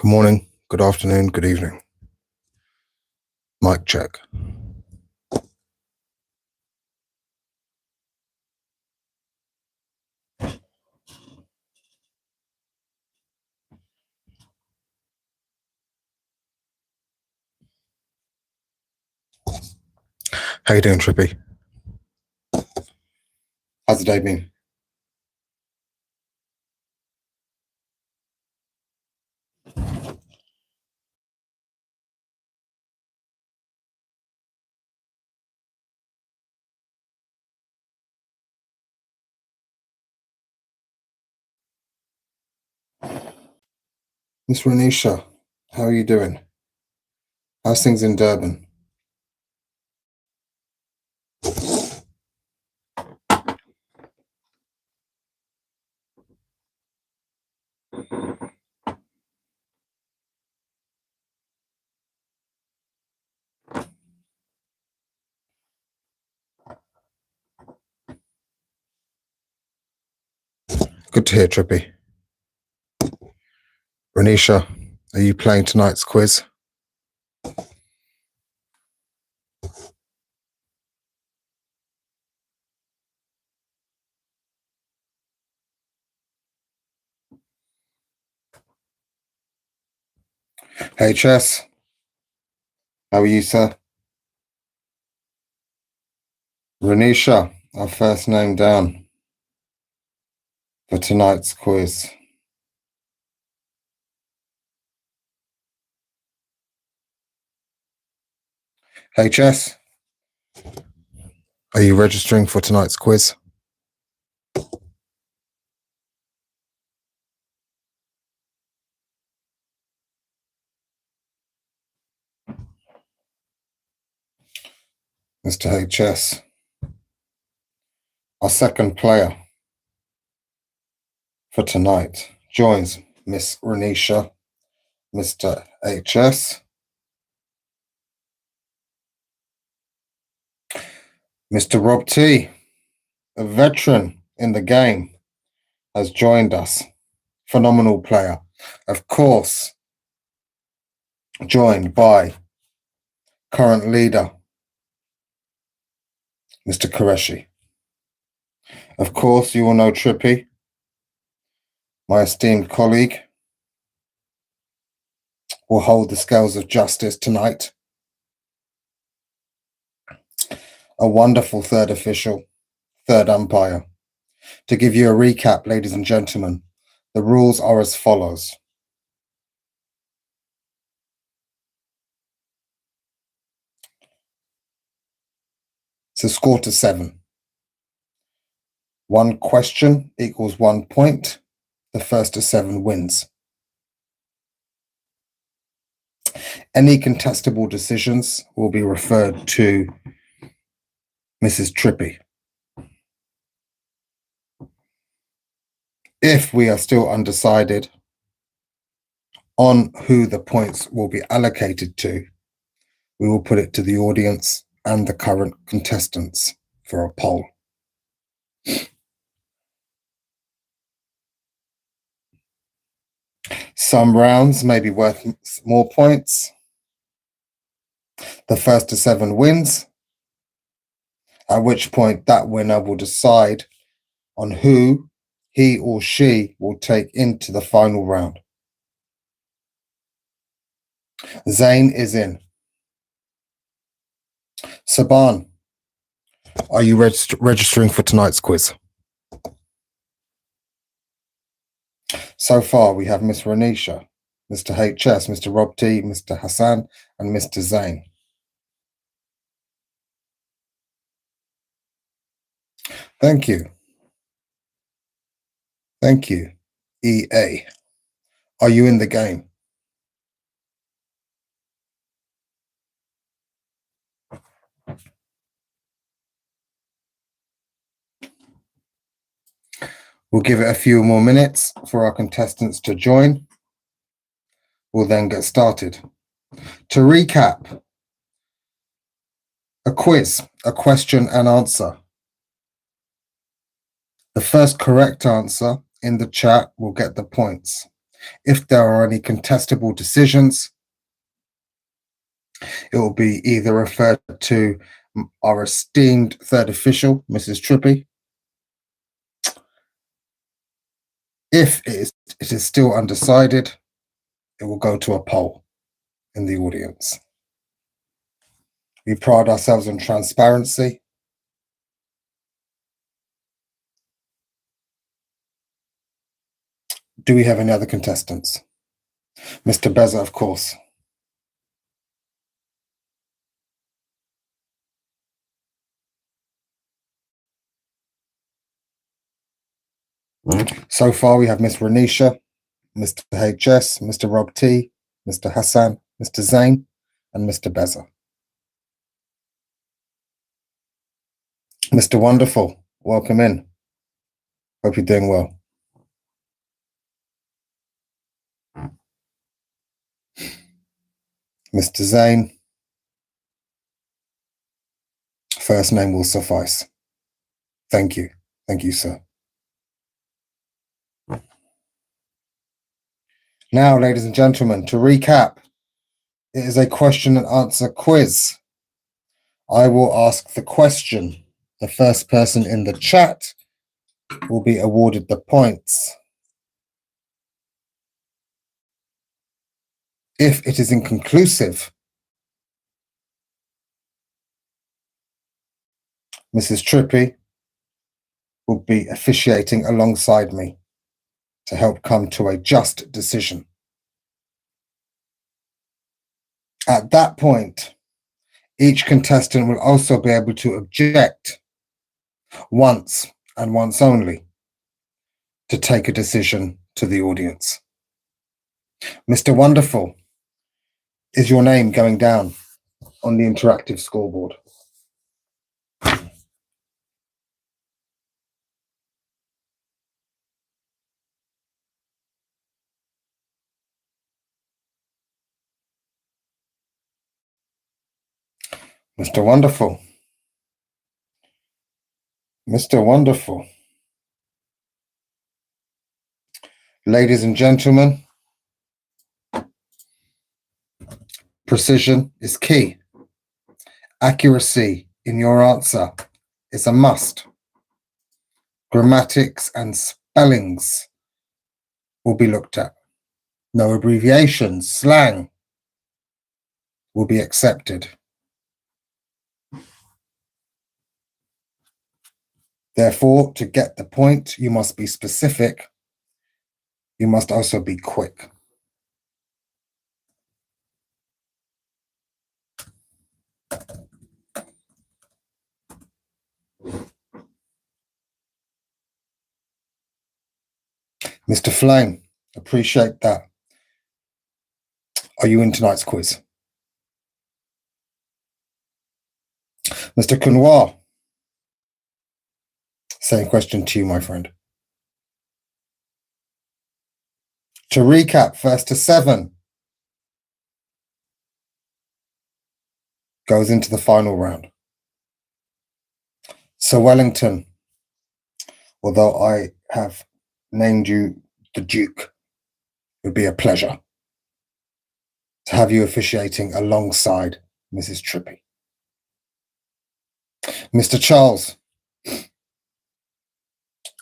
Good morning, good afternoon, good evening. Mic check. How you doing, Trippy? How's the day been? Miss Renisha, how are you doing? How's things in Durban? Good to hear, Trippy. Renisha, are you playing tonight's quiz? Hey, Chess. How are you, sir? Renisha, our first name down for tonight's quiz. Hey, Chess. Are you registering for tonight's quiz? Mr. HS, our second player for tonight joins Miss Renisha, Mr. HS. Mr. Rob T, a veteran in the game, has joined us. Phenomenal player. Of course, joined by current leader, Mr. Qureshi. Of course, you all know Trippy, my esteemed colleague, will hold the scales of justice tonight. A wonderful third official, third umpire. To give you a recap, ladies and gentlemen, the rules are as follows. It's a score to 7. One question equals 1 point. The first to 7 wins. Any contestable decisions will be referred to Mrs. Trippy. If we are still undecided on who the points will be allocated to, we will put it to the audience and the current contestants for a poll. Some rounds may be worth more points. The first to 7 wins, at which point that winner will decide on who he or she will take into the final round. Zayn is in. Saban, are you registering for tonight's quiz? So far, we have Miss Renisha, Mr. HS, Mr. Rob T, Mr. Hassan, and Mr. Zayn. Thank you. Thank you. EA, are you in the game? We'll give it a few more minutes for our contestants to join. We'll then get started. To recap, a quiz, a question and answer. The first correct answer in the chat will get the points. If there are any contestable decisions, it will be either referred to our esteemed third official, Mrs. Trippy. If it is still undecided, it will go to a poll in the audience. We pride ourselves on transparency. Do we have any other contestants? Mr. Beza, of course. So far, we have Miss Renisha, Mr. HS, Mr. Rob T, Mr. Hassan, Mr. Zain, and Mr. Beza. Mr. Wonderful, welcome in. Hope you're doing well. Mr. Zain, first name will suffice. Thank you. Thank you, sir. Now, ladies and gentlemen, to recap, it is a question and answer quiz. I will ask the question. The first person in the chat will be awarded the points. If it is inconclusive, Mrs. Trippy will be officiating alongside me to help come to a just decision. At that point, each contestant will also be able to object once and once only to take a decision to the audience. Mr. Wonderful, is your name going down on the interactive scoreboard? Mr. Wonderful. Mr. Wonderful. Ladies and gentlemen, precision is key. Accuracy in your answer is a must. Grammatics and spellings will be looked at. No abbreviations, slang will be accepted. Therefore, to get the point, you must be specific. You must also be quick. Mr. Flame, appreciate that. Are you in tonight's quiz? Mr. Kunwar, same question to you, my friend. To recap, first to 7 goes into the final round. Sir Wellington, although I have named you the Duke, it would be a pleasure to have you officiating alongside Mrs. Trippy. Mr. Charles,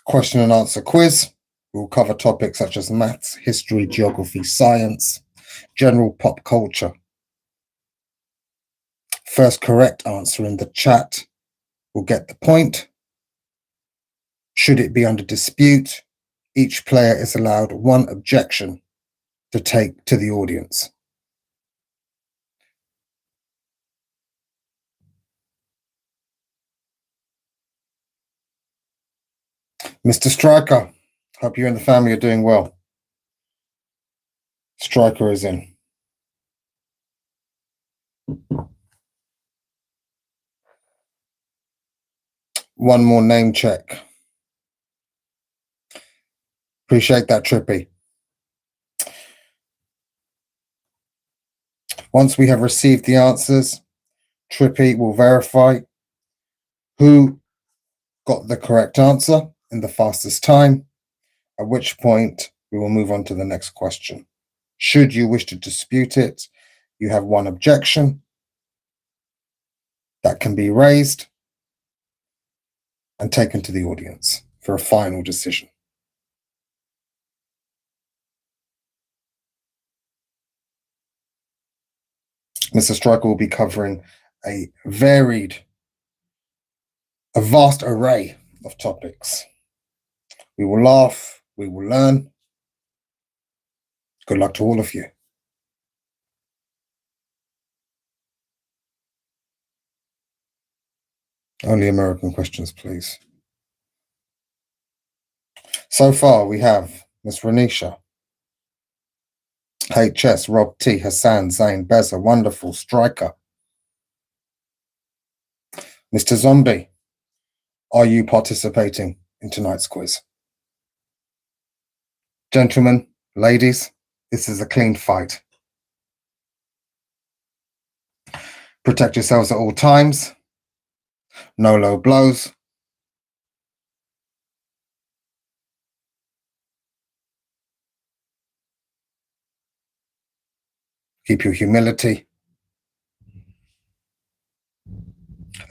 question and answer quiz. We'll cover topics such as maths, history, geography, science, general pop culture. First correct answer in the chat will get the point. Should it be under dispute, each player is allowed one objection to take to the audience. Mr. Striker, hope you and the family are doing well. Striker is in. One more name check. Appreciate that, Trippy. Once we have received the answers, Trippy will verify who got the correct answer in the fastest time, at which point we will move on to the next question. Should you wish to dispute it, you have one objection that can be raised and taken to the audience for a final decision. Mr. Striker will be covering a vast array of topics. We will laugh, we will learn. Good luck to all of you. Only American questions, please. So far, we have Miss Renisha, HS, Rob T, Hassan, Zain, Beza, wonderful, Striker. Mr. Zombie, are you participating in tonight's quiz? Gentlemen, ladies, this is a clean fight. Protect yourselves at all times. No low blows. Keep your humility.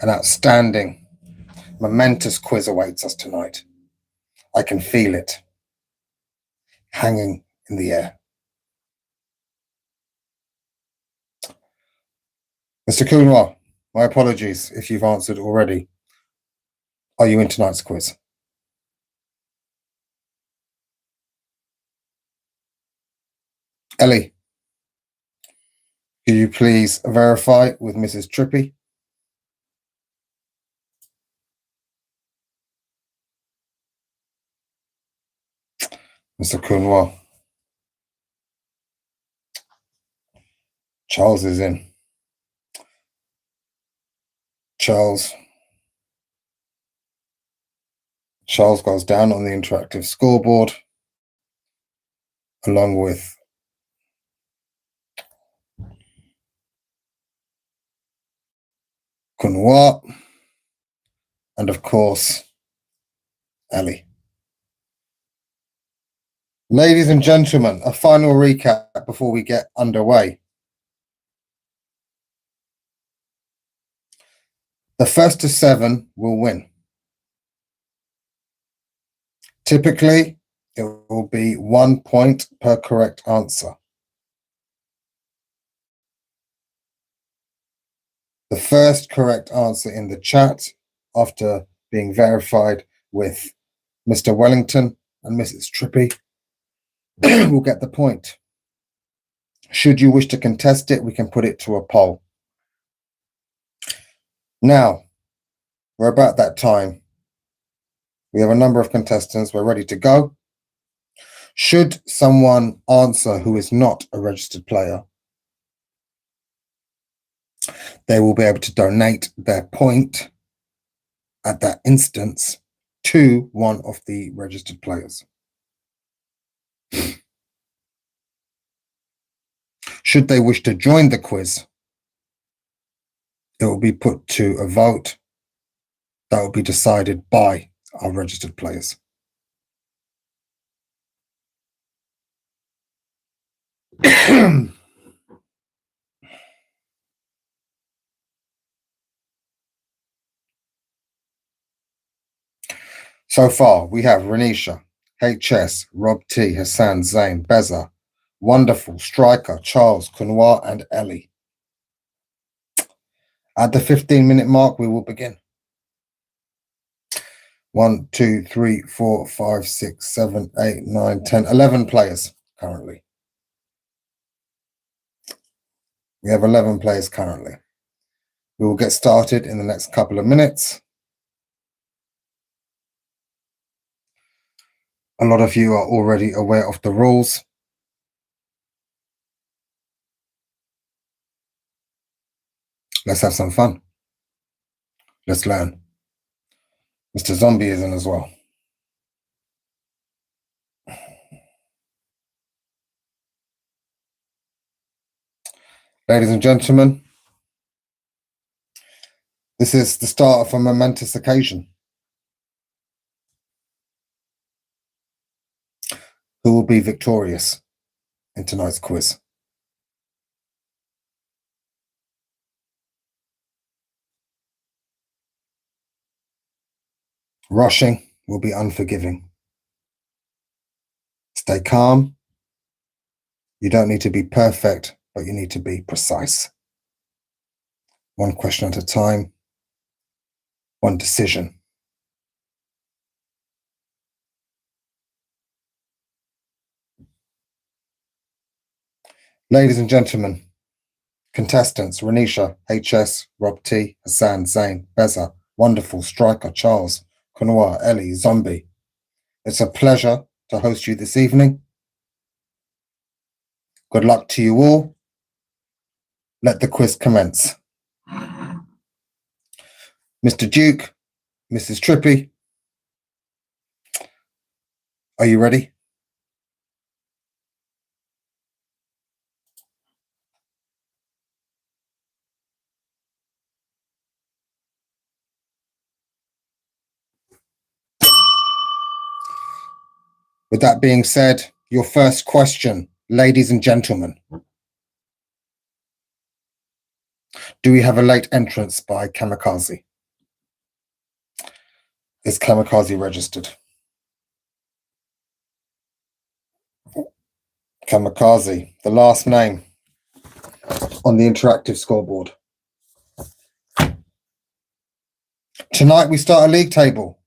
An outstanding, momentous quiz awaits us tonight. I can feel it hanging in the air. Mr. Kunwar, my apologies if you've answered already. Are you in tonight's quiz? Ellie, could you please verify with Mrs. Trippy? Mr. Kunwar. Charles is in. Charles goes down on the interactive scoreboard along with Kunwar and, of course, Ellie. Ladies and gentlemen, a final recap before we get underway. The first to 7 will win. Typically, it will be 1 point per correct answer. The first correct answer in the chat, after being verified with Mr. Wellington and Mrs. Trippy, will get the point. Should you wish to contest it, we can put it to a poll. Now, we're about that time. We have a number of contestants. We're ready to go. Should someone answer who is not a registered player, they will be able to donate their point at that instance to one of the registered players. Should they wish to join the quiz, it will be put to a vote that will be decided by our registered players. So far, we have Renisha, HS, Rob T, Hassan, Zain, Beza, Wonderful, Striker, Charles, Kunwar, and Ellie. At the 15-minute mark, we will begin. 1, 2, 3, 4, 5, 6, 7, 8, 9, 10, 11 players currently. We have 11 players currently. We will get started in the next couple of minutes. A lot of you are already aware of the rules. Let's have some fun. Let's learn. Mr. Zombie is in as well. Ladies and gentlemen, this is the start of a momentous occasion. Who will be victorious in tonight's quiz? Rushing will be unforgiving. Stay calm. You don't need to be perfect, but you need to be precise. One question at a time, one decision. Ladies and gentlemen, contestants, Renisha, HS, Rob T, Hassan, Zain, Beza, Wonderful, Striker, Charles, Kunwa, Ellie, Zombie. It's a pleasure to host you this evening. Good luck to you all. Let the quiz commence. Mr. Duke, Mrs. Trippy, are you ready? With that being said, your first question, ladies and gentlemen. Do we have a late entrance by Kamikaze? Is Kamikaze registered? Kamikaze, the last name on the interactive scoreboard. Tonight we start a league table.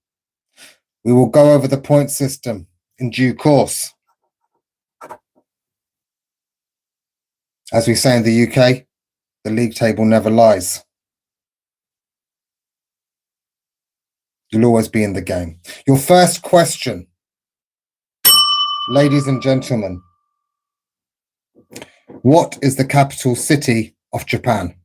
We will go over the point system in due course. As we say in the UK, the league table never lies. You'll always be in the game. Your first question, ladies and gentlemen, what is the capital city of Japan?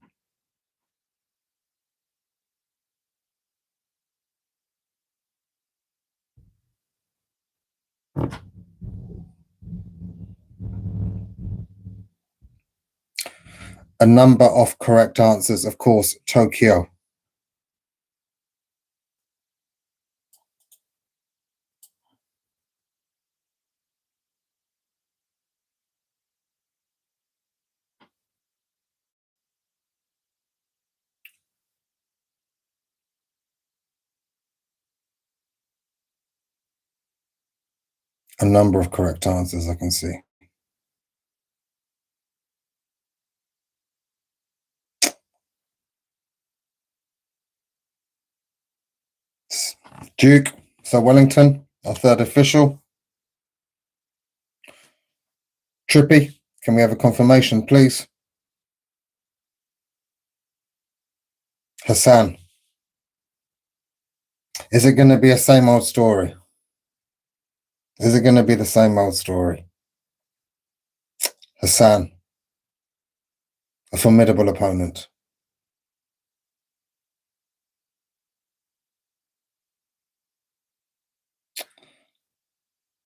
A number of correct answers, of course, Tokyo. A number of correct answers, I can see. Duke, Sir Wellington, our third official. Trippy, can we have a confirmation, please? Hassan, is it going to be a same old story? Is it going to be the same old story? Hassan, a formidable opponent.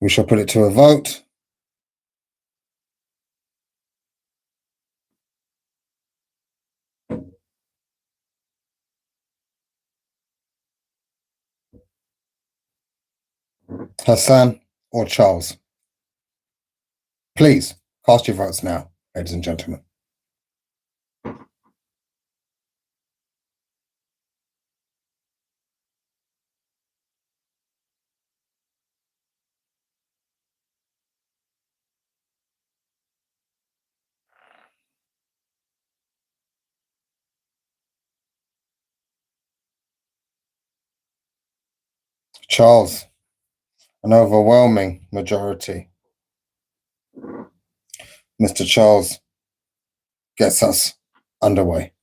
We shall put it to a vote. Hassan or Charles? Please cast your votes now, ladies and gentlemen. Charles, an overwhelming majority. Mr. Charles gets us underway.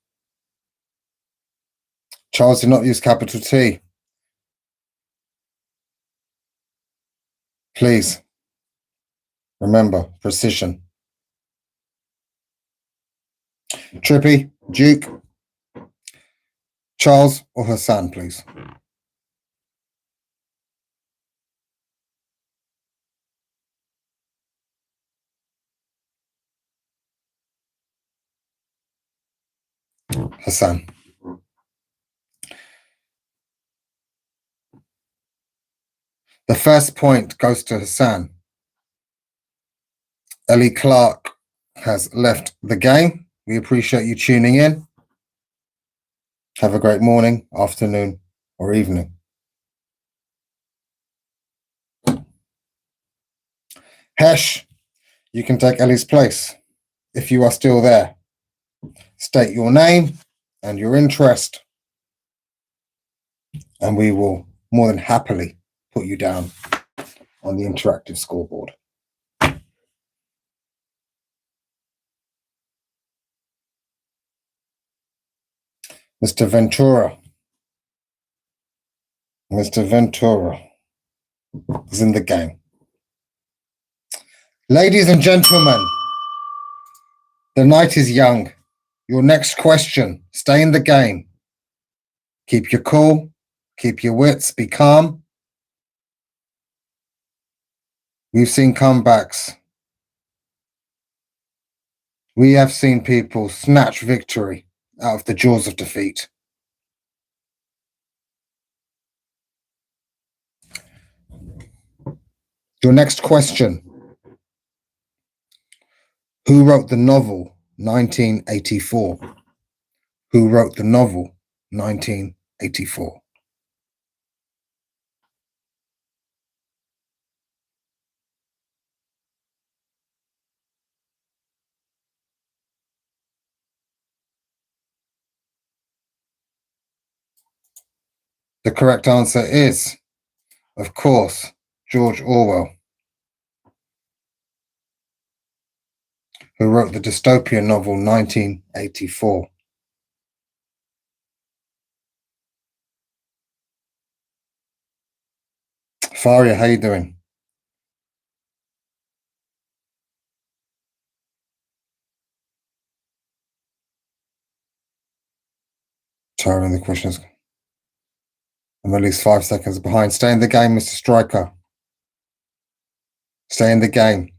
Charles did not use capital T. Please, remember, precision. Trippy, Duke, Charles or Hassan, please. Hassan. The first point goes to Hassan. Ellie Clark has left the game. We appreciate you tuning in. Have a great morning, afternoon, or evening. Hesh, you can take Ellie's place. If you are still there, state your name and your interest, and we will more than happily put you down on the interactive scoreboard. Mr. Ventura. Mr. Ventura is in the game. Ladies and gentlemen, the night is young. Your next question, stay in the game. Keep your cool, keep your wits, be calm. We've seen comebacks. We have seen people snatch victory out of the jaws of defeat. Your next question. Who wrote the novel 1984? Who wrote the novel 1984? The correct answer is, of course, George Orwell, who wrote the dystopian novel 1984. Faria, how you doing? Tiring the questions. I'm at least 5 seconds behind. Stay in the game, Mr. Striker. Stay in the game.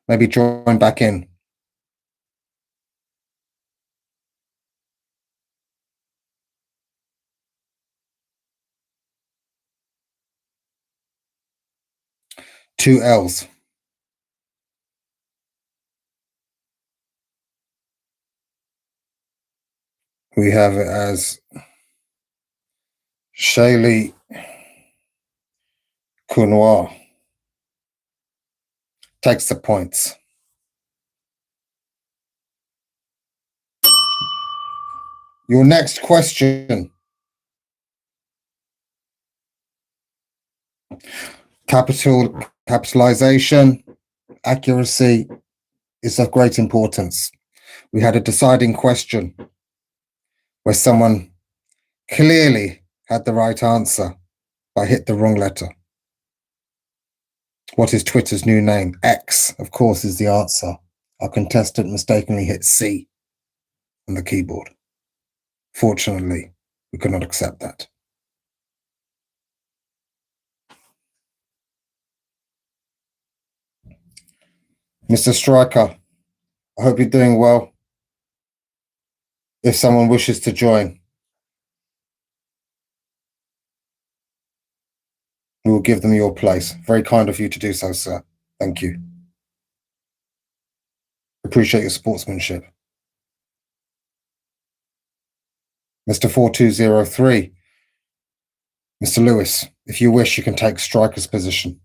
Maybe join back in. Two L's. We have it as Shaylee Kunoir takes the points. Your next question. Capitalization, accuracy is of great importance. We had a deciding question where someone clearly had the right answer but hit the wrong letter. What is Twitter's new name? X, of course, is the answer. Our contestant mistakenly hit C on the keyboard. Fortunately, we could not accept that. Mr. Striker, I hope you're doing well. If someone wishes to join, we will give them your place. Very kind of you to do so, sir. Thank you. Appreciate your sportsmanship. Mr. 4203, Mr. Lewis, if you wish, you can take striker's position.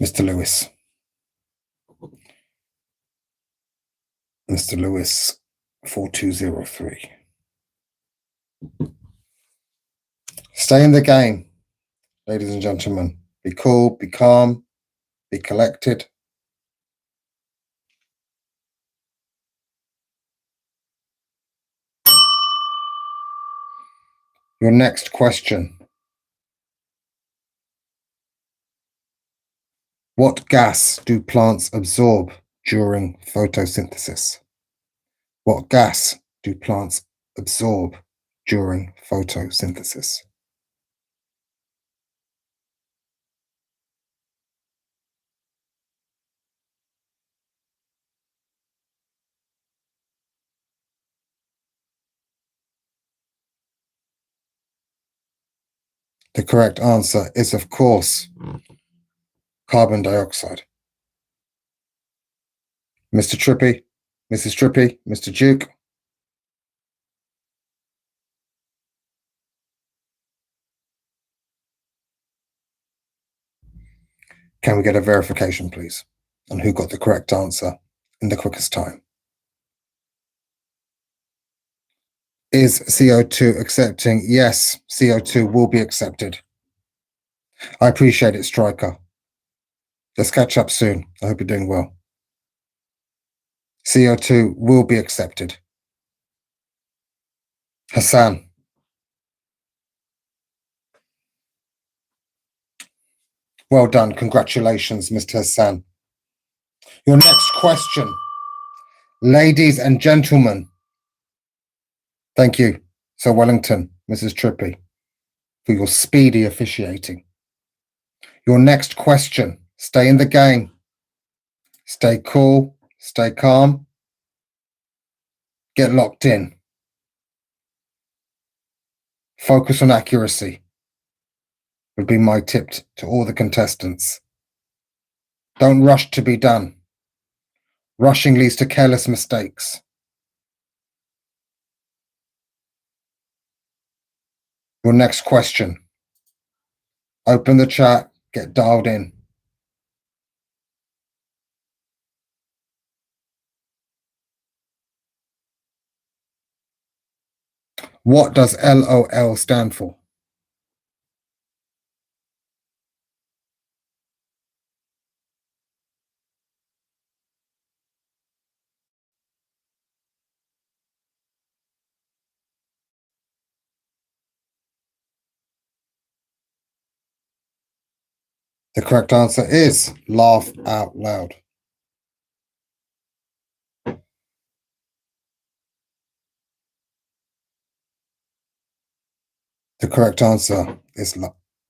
Mr. Lewis. Mr. Lewis, 4203. Stay in the game, ladies and gentlemen. Be cool, be calm, be collected. Your next question. What gas do plants absorb during photosynthesis? What gas do plants absorb during photosynthesis? The correct answer is, of course, carbon dioxide. Mr. Trippy, Mrs. Trippy, Mr. Duke. Can we get a verification, please, on who got the correct answer in the quickest time? Is CO2 accepting? Yes, CO2 will be accepted. I appreciate it, Striker. Let's catch up soon. I hope you're doing well. CO2 will be accepted. Hassan. Well done. Congratulations, Mr. Hassan. Your next question. Ladies and gentlemen. Thank you, Sir Wellington, Mrs. Trippy, for your speedy officiating. Your next question. Stay in the game. Stay cool. Stay calm. Get locked in. Focus on accuracy would be my tip to all the contestants. Don't rush to be done. Rushing leads to careless mistakes. Your next question. Open the chat, get dialed in. What does LOL stand for? The correct answer is laugh out loud. The correct answer is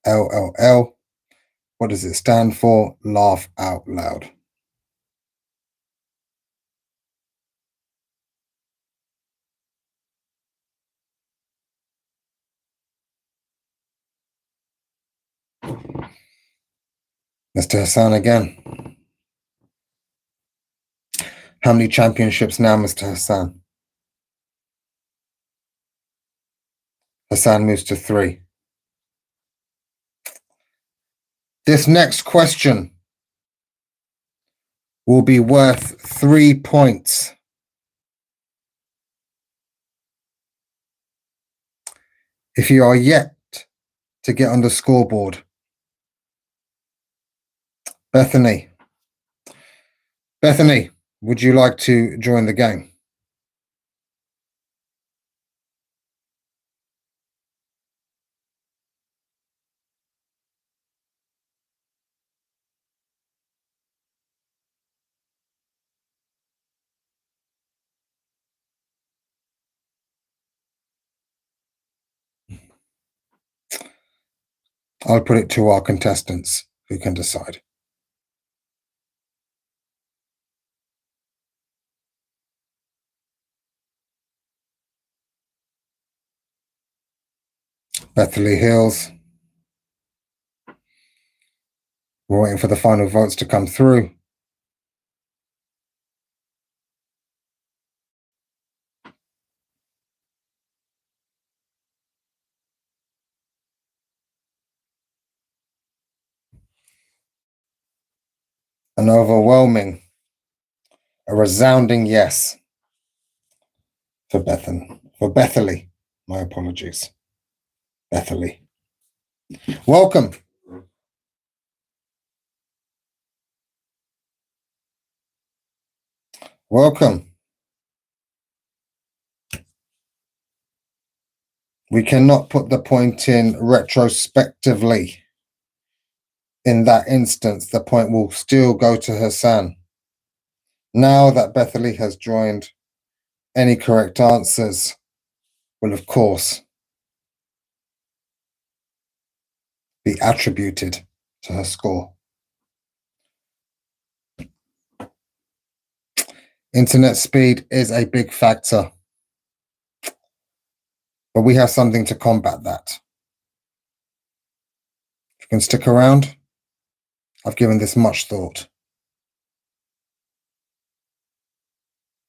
LLL. What does it stand for? Laugh out loud. Mr. Hassan again. How many championships now, Mr. Hassan? Hassan moves to 3. This next question will be worth 3 points. If you are yet to get on the scoreboard, Bethany, would you like to join the game? I'll put it to our contestants who can decide. Bethany Hills. We're waiting for the final votes to come through. An overwhelming, a resounding yes for Bethany. My apologies. Bethany. Welcome. Welcome. We cannot put the point in retrospectively. In that instance, the point will still go to Hassan. Now that Bethany has joined, any correct answers will, of course, be attributed to her score. Internet speed is a big factor, but we have something to combat that. You can stick around. I've given this much thought.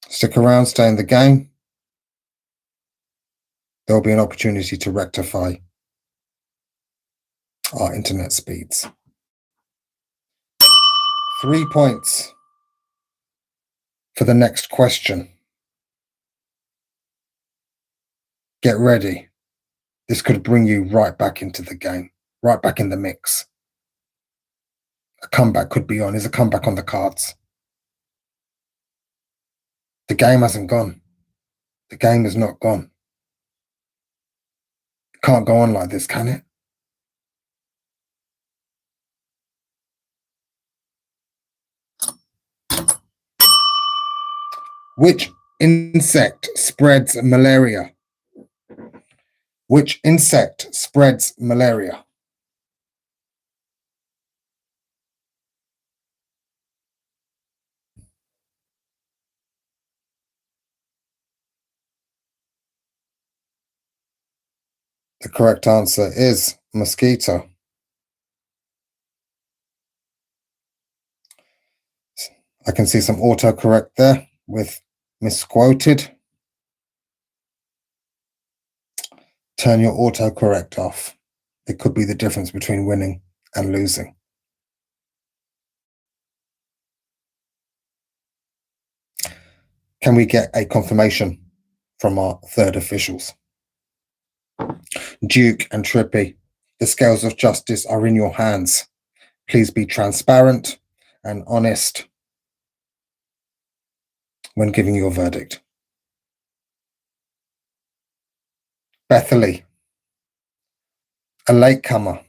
Stick around, stay in the game. There'll be an opportunity to rectify our internet speeds. 3 points for the next question. Get ready. This could bring you right back into the game, right back in the mix. A comeback could be on. Is a comeback on the cards? The game hasn't gone. The game is not gone. It can't go on like this, can it? Which insect spreads malaria? Which insect spreads malaria? The correct answer is mosquito. I can see some autocorrect there with misquoted. Turn your autocorrect off. It could be the difference between winning and losing. Can we get a confirmation from our third officials? Duke and Trippy, the scales of justice are in your hands. Please be transparent and honest when giving your verdict. Bethany, a latecomer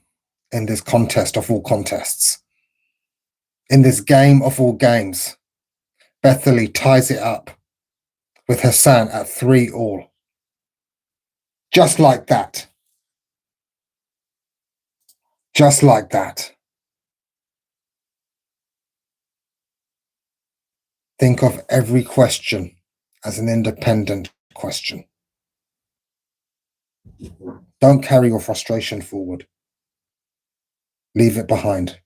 in this contest of all contests, in this game of all games, Bethany ties it up with Hassan at 3-all. Just like that. Just like that. Think of every question as an independent question. Don't carry your frustration forward. Leave it behind.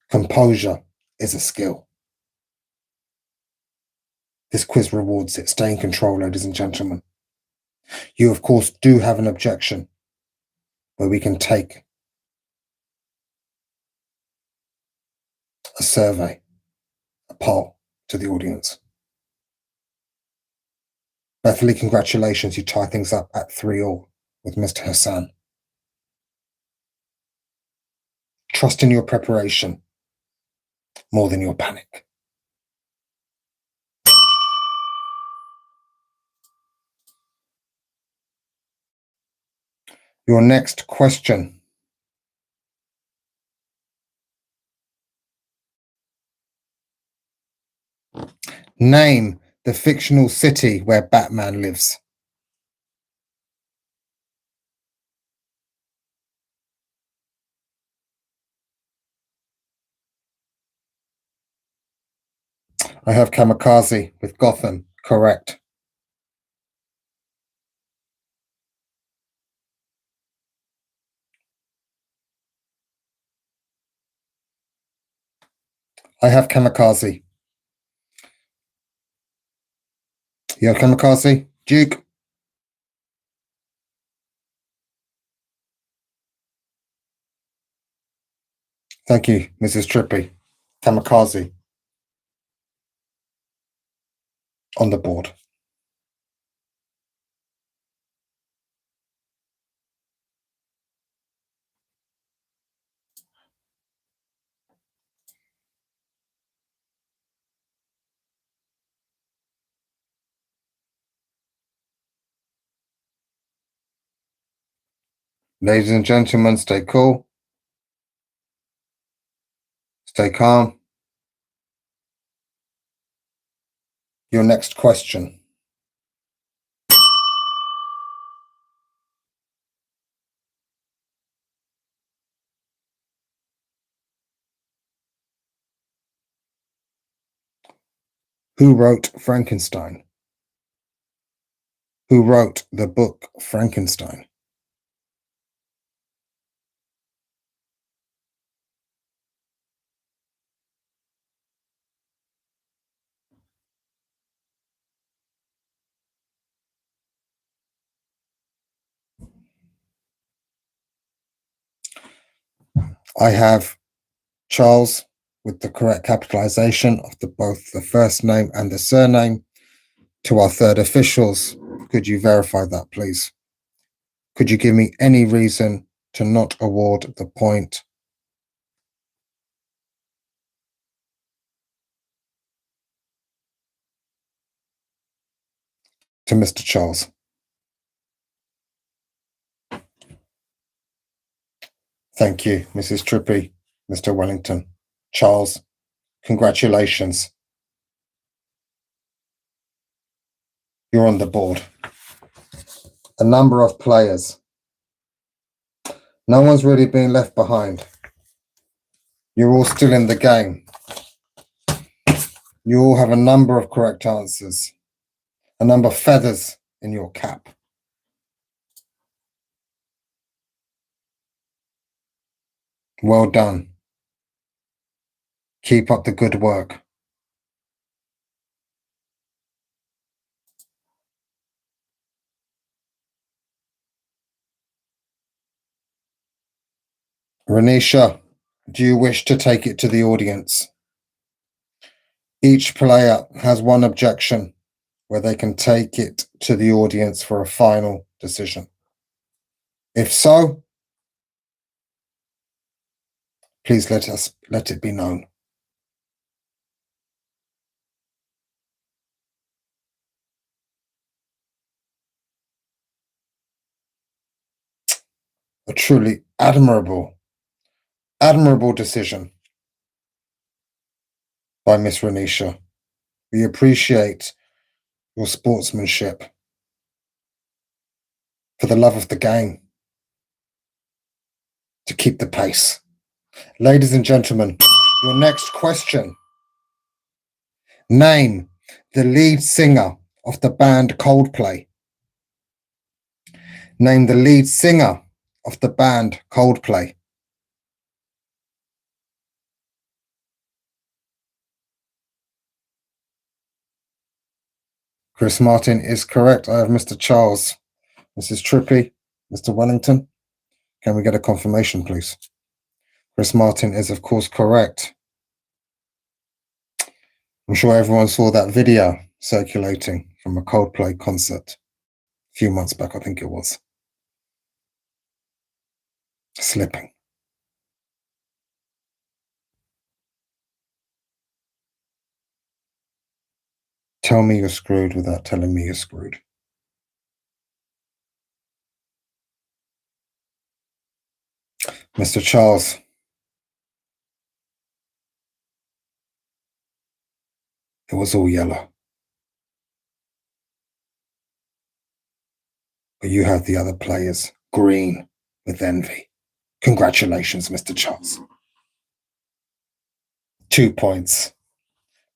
Composure is a skill. This quiz rewards it. Stay in control, ladies and gentlemen. You, of course, do have an objection where we can take a survey, a poll to the audience. Bethany, congratulations. You tie things up at 3-all with Mr. Hassan. Trust in your preparation more than your panic. Your next question. Name the fictional city where Batman lives. I have Kamikaze with Gotham. Correct. I have Kamikaze. You have Kamikaze? Duke? Thank you, Mrs. Trippy. Kamikaze on the board. Ladies and gentlemen, stay cool. Stay calm. Your next question. Who wrote Frankenstein? Who wrote the book Frankenstein? I have Charles with the correct capitalization of both the first name and the surname. To our third officials, could you verify that, please? Could you give me any reason to not award the point? To Mr. Charles. Thank you, Mrs. Trippy, Mr. Wellington. Charles, congratulations. You're on the board. A number of players. No one's really been left behind. You're all still in the game. You all have a number of correct answers, a number of feathers in your cap. Well done. Keep up the good work. Renisha, do you wish to take it to the audience? Each player has one objection where they can take it to the audience for a final decision. If so, please let it be known. A truly admirable decision by Miss Renisha. We appreciate your sportsmanship for the love of the game, to keep the pace. Ladies and gentlemen, your next question. Name the lead singer of the band Coldplay. Name the lead singer of the band Coldplay. Chris Martin is correct. I have Mr. Charles, Mrs. Trippy, Mr. Wellington. Can we get a confirmation, please? Chris Martin is, of course, correct. I'm sure everyone saw that video circulating from a Coldplay concert a few months back, I think it was. Slipping. Tell me you're screwed without telling me you're screwed. Mr. Charles. It was all yellow. But you have the other players green with envy. Congratulations, Mr. Charles. 2 points.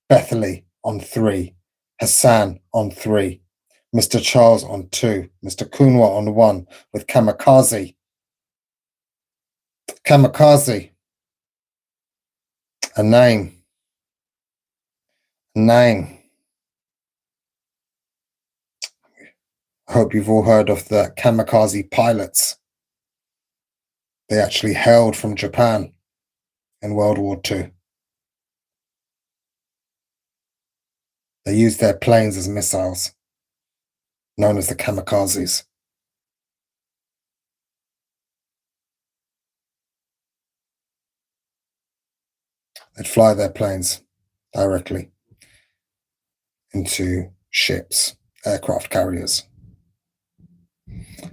Bethany on 3. Hassan on 3. Mr. Charles on 2. Mr. Kunwa on 1 with Kamikaze. Kamikaze. A name. A name. I hope you've all heard of the kamikaze pilots. They actually hailed from Japan in World War II. They used their planes as missiles, known as the kamikazes. They'd fly their planes directly into ships, aircraft carriers.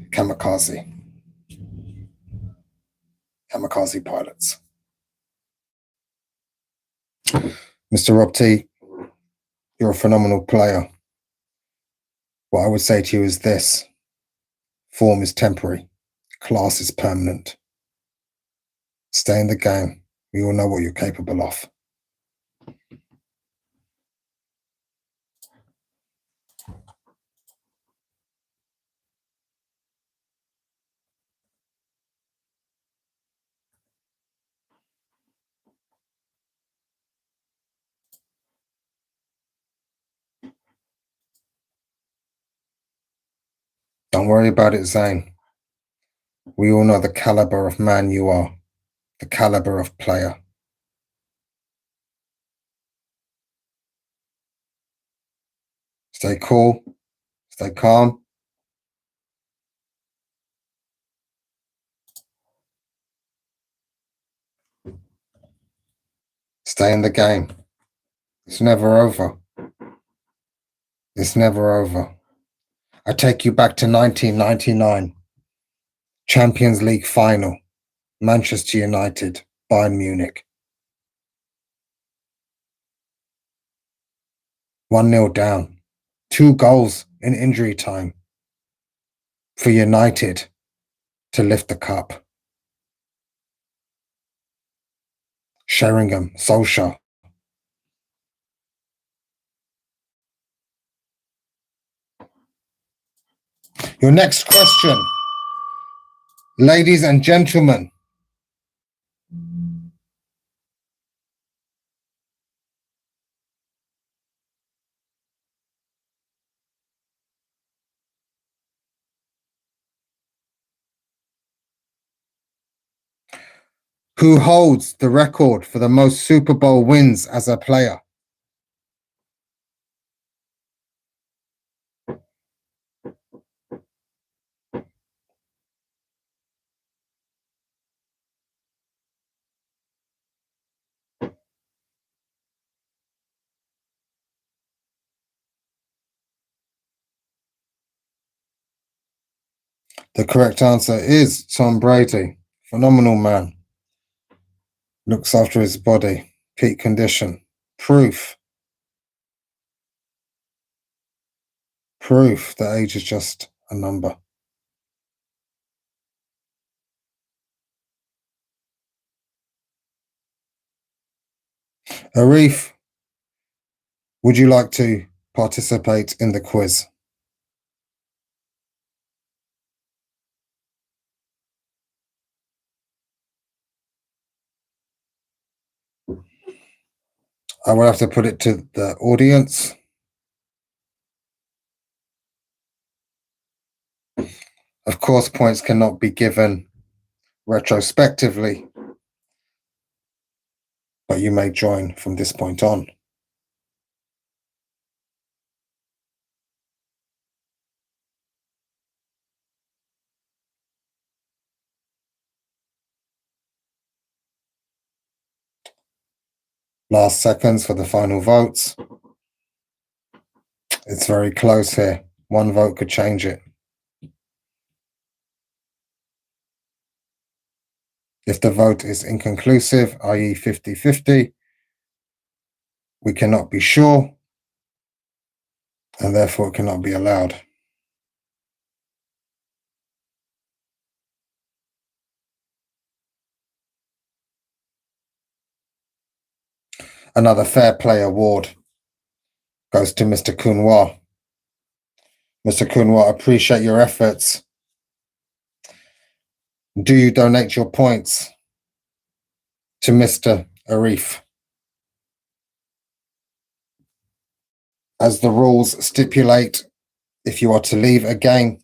Kamikaze pilots. Mr. Rob T, you're a phenomenal player. What I would say to you is this: form is temporary, class is permanent. Stay in the game. We all know what you're capable of. Don't worry about it, Zane. We all know the caliber of man you are. the caliber of player. Stay cool, stay calm. Stay in the game. It's never over. It's never over. I take you back to 1999. Champions League final. Manchester United, Bayern Munich. 1-0 down. 2 goals in injury time for United to lift the cup. Sheringham, Solskjaer. Your next question, ladies and gentlemen. Who holds the record for the most Super Bowl wins as a player? The correct answer is Tom Brady. Phenomenal man. Looks after his body. Peak condition. Proof that age is just a number. Arif, would you like to participate in the quiz? I will have to put it to the audience. Of course, points cannot be given retrospectively, but you may join from this point on. Last seconds for the final votes. It's very close here. One vote could change it. If the vote is inconclusive, i.e. 50-50, we cannot be sure, and therefore it cannot be allowed. Another Fair Play award goes to Mr. Kunwa. Mr. Kunwa, appreciate your efforts. Do you donate your points to Mr. Arif? As the rules stipulate, if you are to leave a game,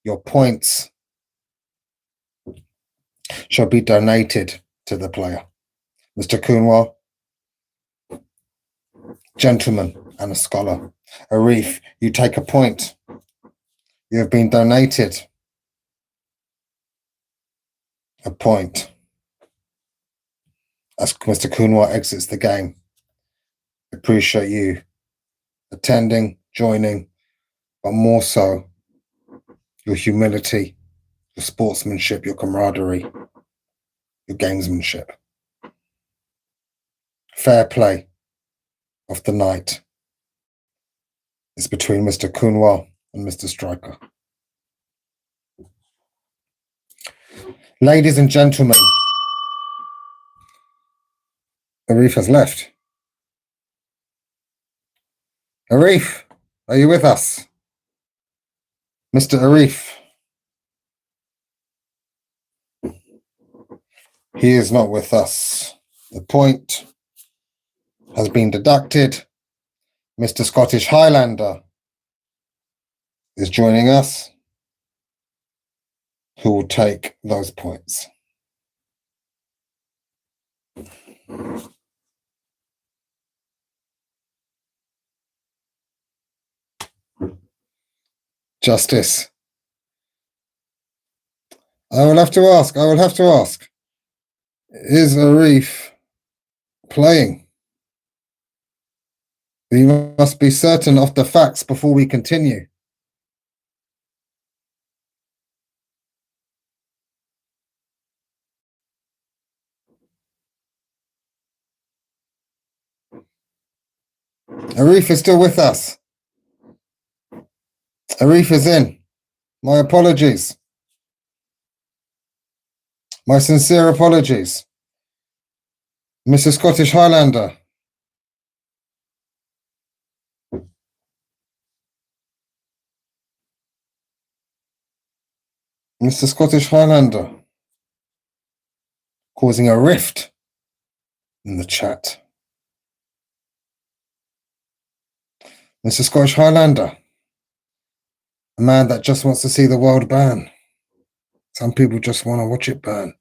your points shall be donated to the player. Mr. Kunwa, gentleman and a scholar. Arif, you take a point. You have been donated a point. As Mr. Kunwa exits the game, appreciate you attending, joining, but more so your humility, your sportsmanship, your camaraderie, your gamesmanship. Fair play of the night is between Mr. Kunwa and Mr. Striker. Ladies and gentlemen, Arif has left. Arif, are you with us? Mr. Arif. He is not with us. The point has been deducted. Mr. Scottish Highlander is joining us, who will take those points. Justice. I will have to ask. Is Arif playing? We must be certain of the facts before we continue. Arif is still with us. Arif is in. My apologies. My sincere apologies. Mr. Scottish Highlander. Mr. Scottish Highlander. Causing a rift in the chat. Mr. Scottish Highlander. A man that just wants to see the world burn. Some people just want to watch it burn.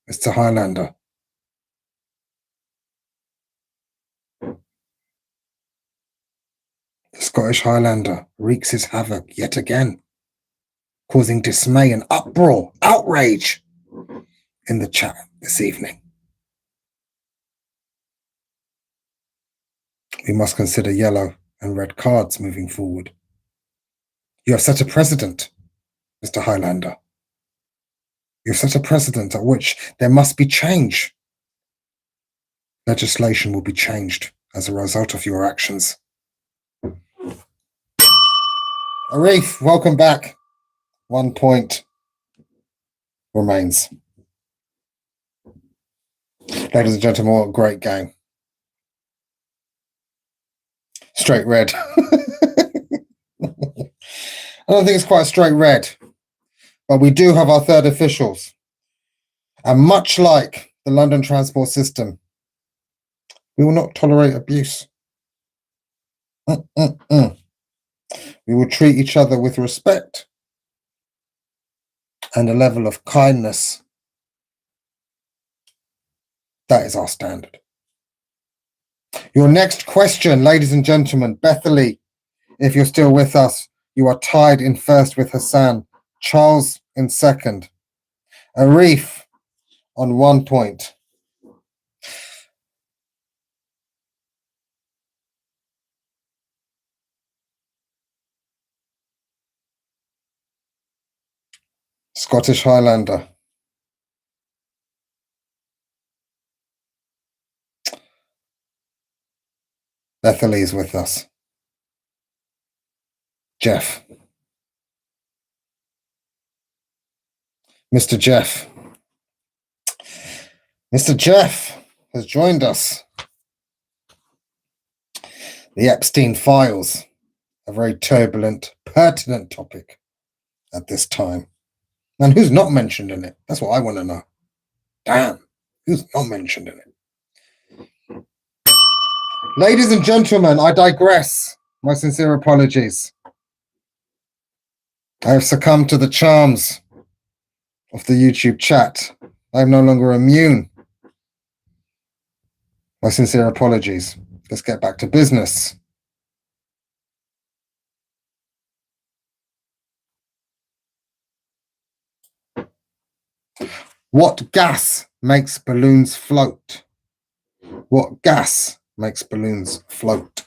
Mr. Highlander. The Scottish Highlander wreaks his havoc yet again, causing dismay and uproar, outrage in the chat this evening. We must consider yellow and red cards moving forward. You have set a precedent, Mr. Highlander. You have set a precedent at which there must be change. Legislation will be changed as a result of your actions. Arif, welcome back. 1 point remains. Ladies and gentlemen, what a great game. Straight red. I don't think it's quite straight red, but we do have our third officials. And much like the London transport system, we will not tolerate abuse. We will treat each other with respect and a level of kindness. That is our standard. Your next question, ladies and gentlemen, Bethany, if you're still with us, you are tied in first with Hassan, Charles in second, Arif on 1 point. Scottish Highlander. Bethany is with us. Jeff. Mr. Jeff. Mr. Jeff has joined us. The Epstein files, a very turbulent, pertinent topic at this time. And who's not mentioned in it? That's what I want to know. Damn, who's not mentioned in it? Ladies and gentlemen, I digress. My sincere apologies. I have succumbed to the charms of the YouTube chat. I am no longer immune. My sincere apologies. Let's get back to business. What gas makes balloons float? What gas makes balloons float?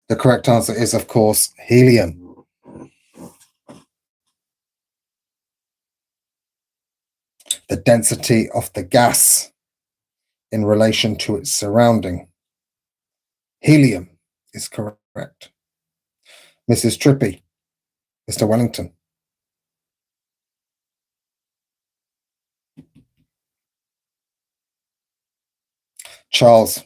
The correct answer is, of course, helium. The density of the gas in relation to its surrounding. Helium is correct. Mrs. Trippy, Mr. Wellington. Charles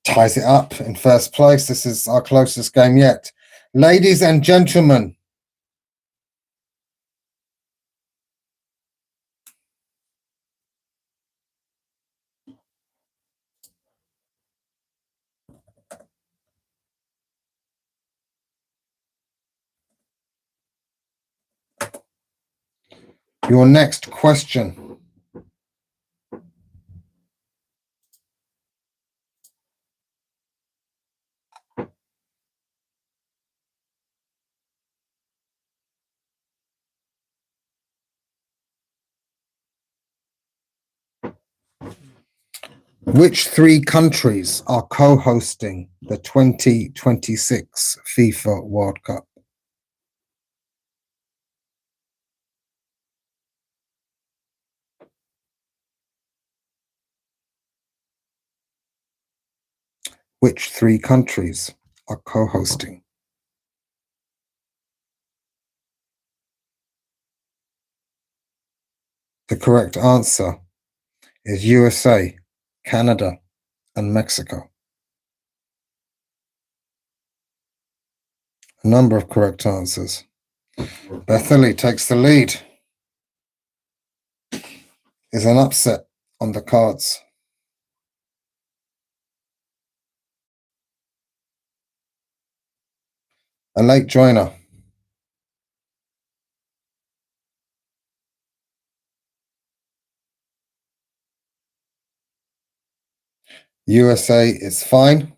ties it up in first place. This is our closest game yet. Ladies and gentlemen, your next question Which three countries are co-hosting the 2026 FIFA World Cup? Which three countries are co-hosting? The correct answer is USA, Canada, and Mexico. A number of correct answers. Bethany takes the lead. Is an upset on the cards? A late joiner. USA is fine.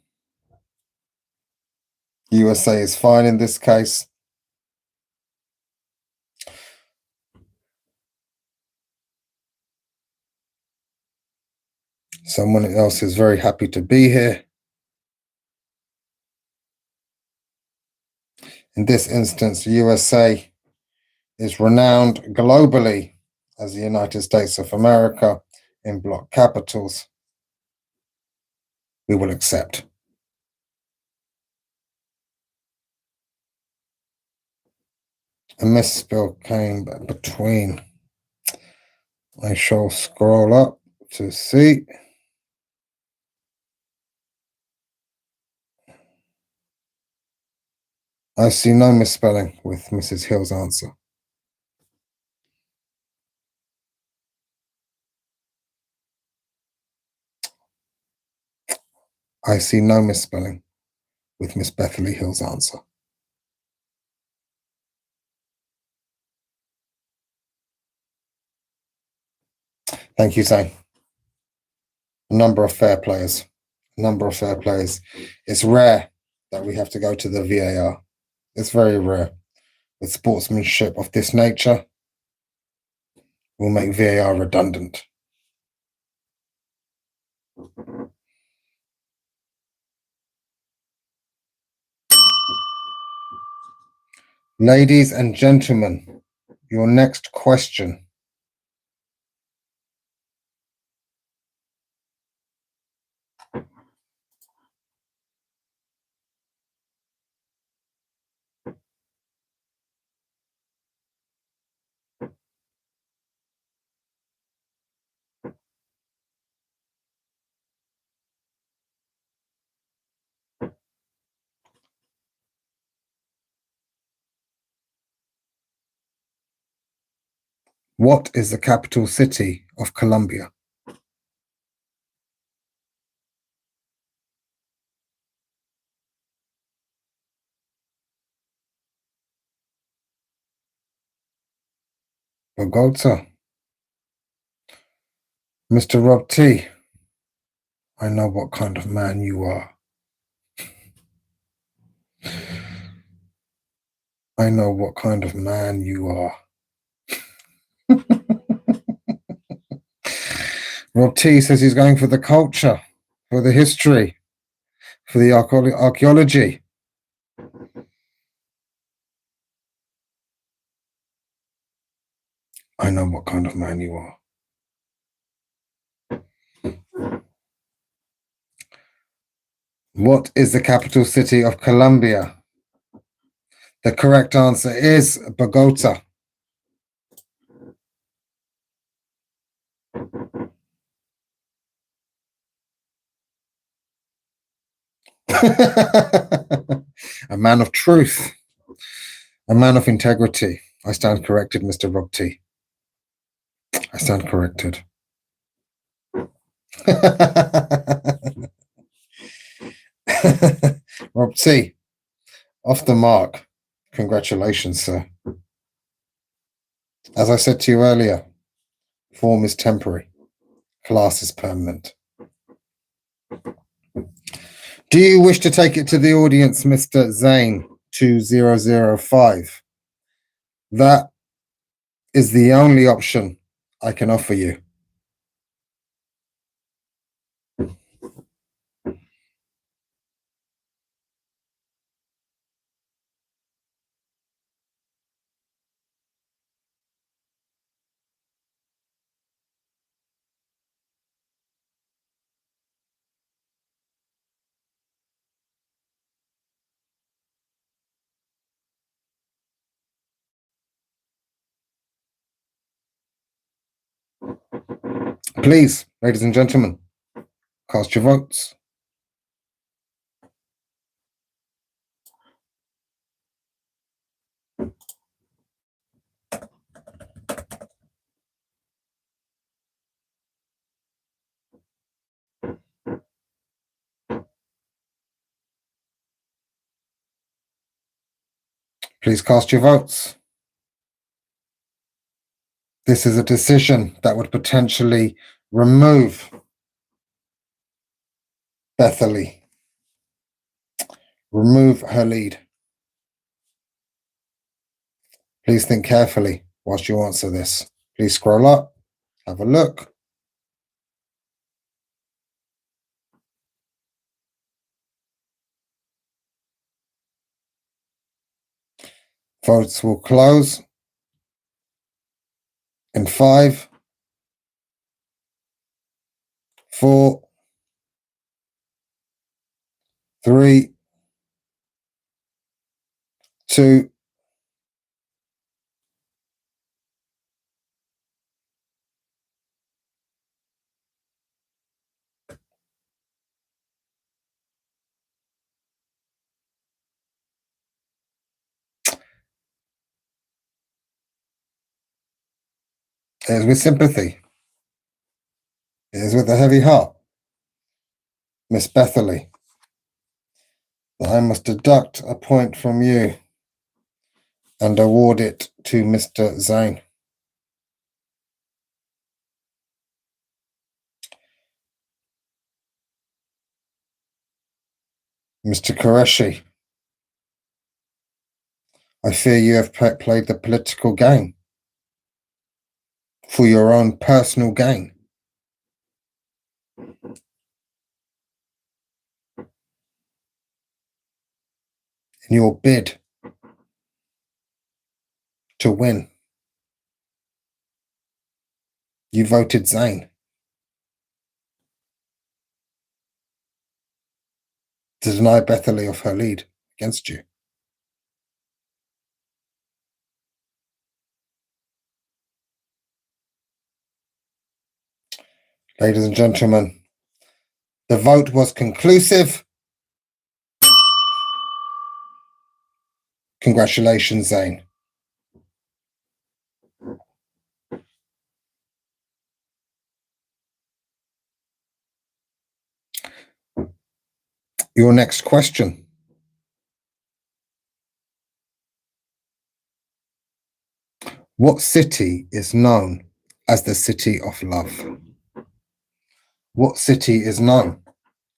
USA is fine in this case. Someone else is very happy to be here. In this instance, USA is renowned globally as the United States of America in block capitals. We will accept. A misspell came between. I shall scroll up to see. I see no misspelling with Mrs. Hill's answer. I see no misspelling with Miss Bethany Hill's answer. Thank you, Zane. A number of fair players. It's rare that we have to go to the VAR. It's very rare. With sportsmanship of this nature, we'll make VAR redundant. Ladies and gentlemen, your next question. What is the capital city of Colombia? Bogota. Mr. Rob T, I know what kind of man you are. I know what kind of man you are. Rob T says he's going for the culture, for the history, for the archaeology. I know what kind of man you are. What is the capital city of Colombia? The correct answer is Bogota. A man of truth, a man of integrity. I stand corrected, Mr. Rob T. I stand corrected. Rob T, off the mark. Congratulations, sir. As I said to you earlier, form is temporary, class is permanent. Do you wish to take it to the audience, Mr. Zane 2005? That is the only option I can offer you. Please, ladies and gentlemen, cast your votes. Please cast your votes. This is a decision that would potentially remove Bethany, remove her lead. Please think carefully whilst you answer this. Please scroll up, have a look. Votes will close in 5, 4, 3, 2, it is with sympathy. It is with a heavy heart, Miss Bethany, that I must deduct a point from you and award it to Mr. Zane. Mr. Qureshi, I fear you have played the political game for your own personal gain. In your bid to win, you voted Zane to deny Bethany of her lead against you. Ladies and gentlemen, the vote was conclusive. Congratulations, Zane. Your next question. What city is known as the City of Love? What city is known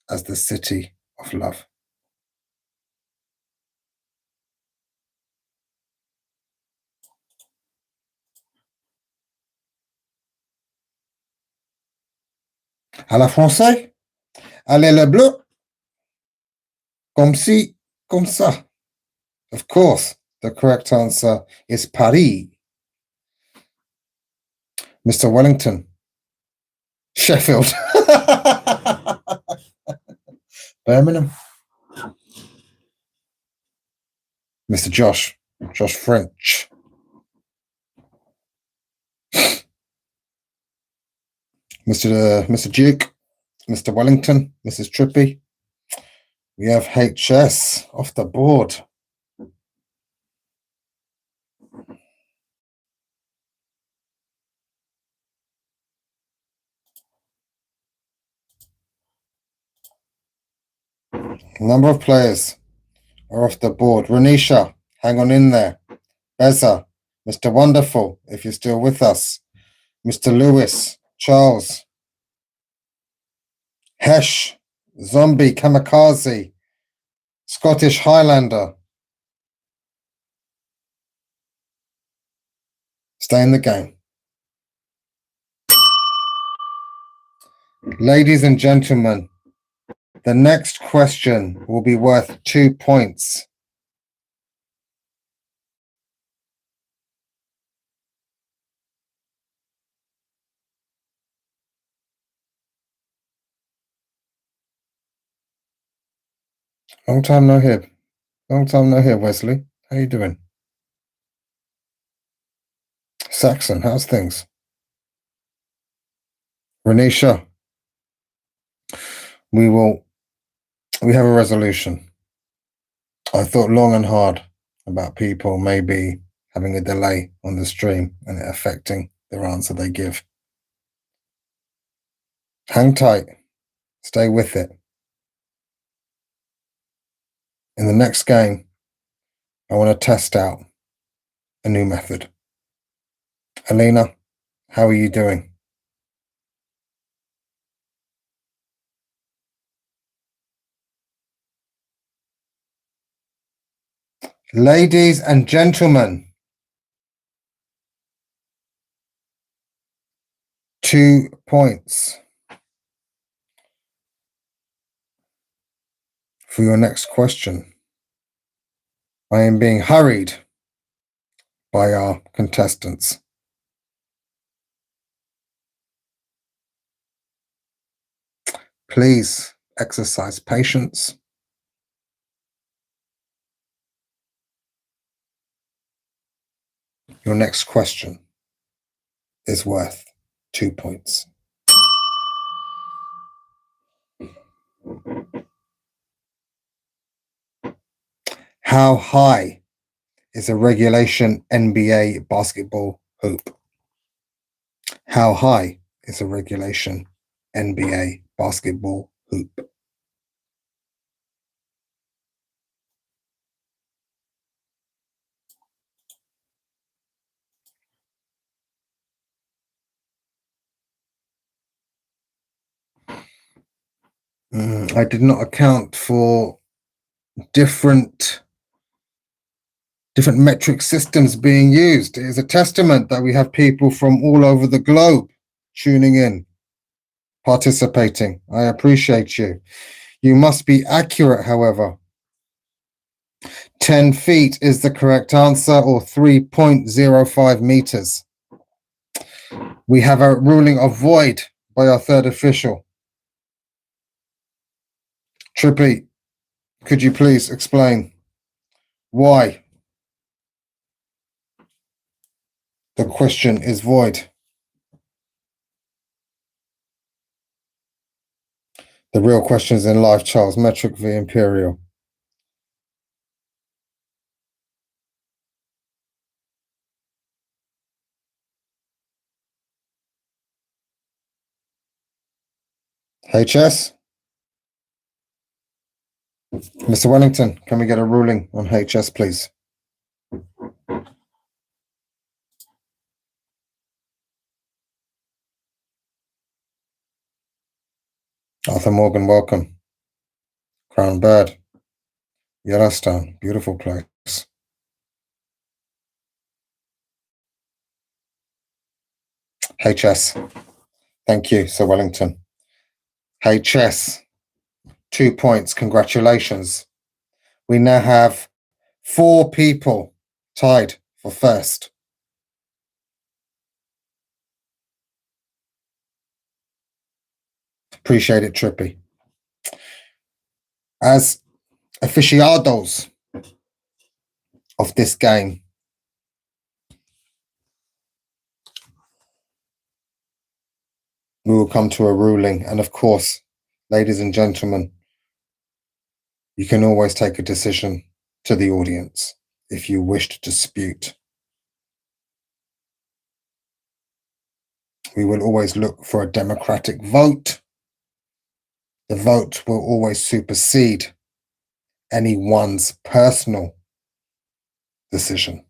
as the City of Love? À la française? Allez le bleu? Comme si, comme ça. Of course, the correct answer is Paris. Mr. Wellington. Sheffield. Birmingham. Mr. Josh French. Mr. Duke, Mr. Wellington, Mrs. Trippy. We have HS off the board. Number of players are off the board. Renisha, hang on in there. Beza, Mr. Wonderful, if you're still with us. Mr. Lewis, Charles, Hesh, Zombie, Kamikaze, Scottish Highlander. Stay in the game. Ladies and gentlemen, the next question will be worth 2 points. Long time no hear. Long time no hear, Wesley. How you doing? Saxon, how's things? Renisha, we have a resolution. I thought long and hard about people maybe having a delay on the stream and it affecting their answer they give. Hang tight, stay with it. In the next game, I want to test out a new method. Alina, how are you doing? Ladies and gentlemen, 2 points for your next question. I am being hurried by our contestants. Please exercise patience. Your next question is worth 2 points. How high is a regulation NBA basketball hoop? How high is a regulation NBA basketball hoop? I did not account for different metric systems being used. It is a testament that we have people from all over the globe tuning in, participating. I appreciate you. You must be accurate, however. 10 feet is the correct answer, or 3.05 meters. We have a ruling of void by our third official. Trippy, could you please explain why the question is void? The real questions in life, Charles. Metric v imperial. HS? Mr. Wellington, can we get a ruling on HS, please? Arthur Morgan, welcome. Crown Bird. Yellowstone, beautiful place. HS. Thank you, Sir Wellington. HS. 2 points. Congratulations. We now have 4 people tied for first. Appreciate it, Trippy. As aficionados of this game, we will come to a ruling. And of course, ladies and gentlemen, you can always take a decision to the audience if you wish to dispute. We will always look for a democratic vote. The vote will always supersede anyone's personal decision.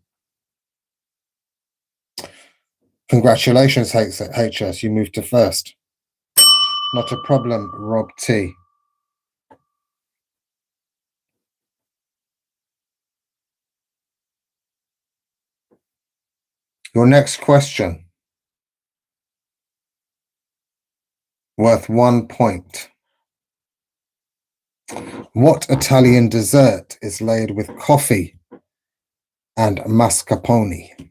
Congratulations, HS. You moved to first. Not a problem, Rob T. Your next question, worth 1 point. What Italian dessert is laid with coffee and mascarpone?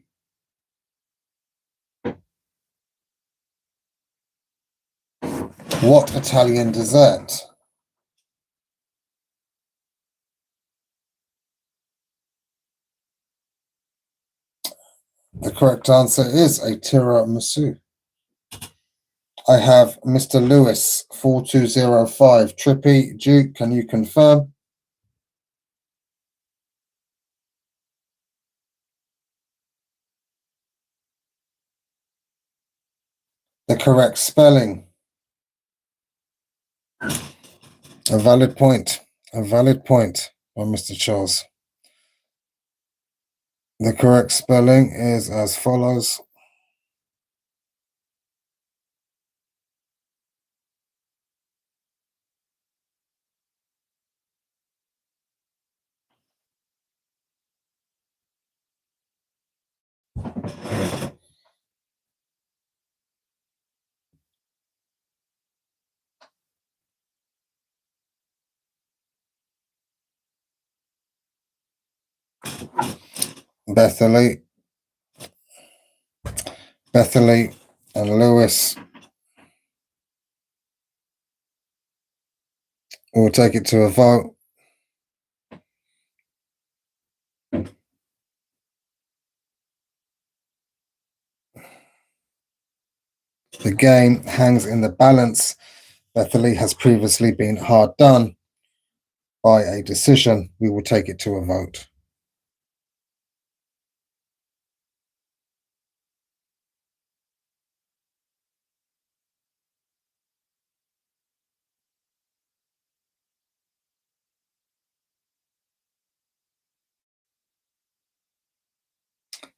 What Italian dessert? The correct answer is a tiramisu. I have Mr. Lewis 4205. Trippy, Duke, can you confirm? The correct spelling. A valid point. A valid point by Mr. Charles. The correct spelling is as follows. Bethany and Lewis. We'll take it to a vote. The game hangs in the balance. Bethany has previously been hard done by a decision. We will take it to a vote.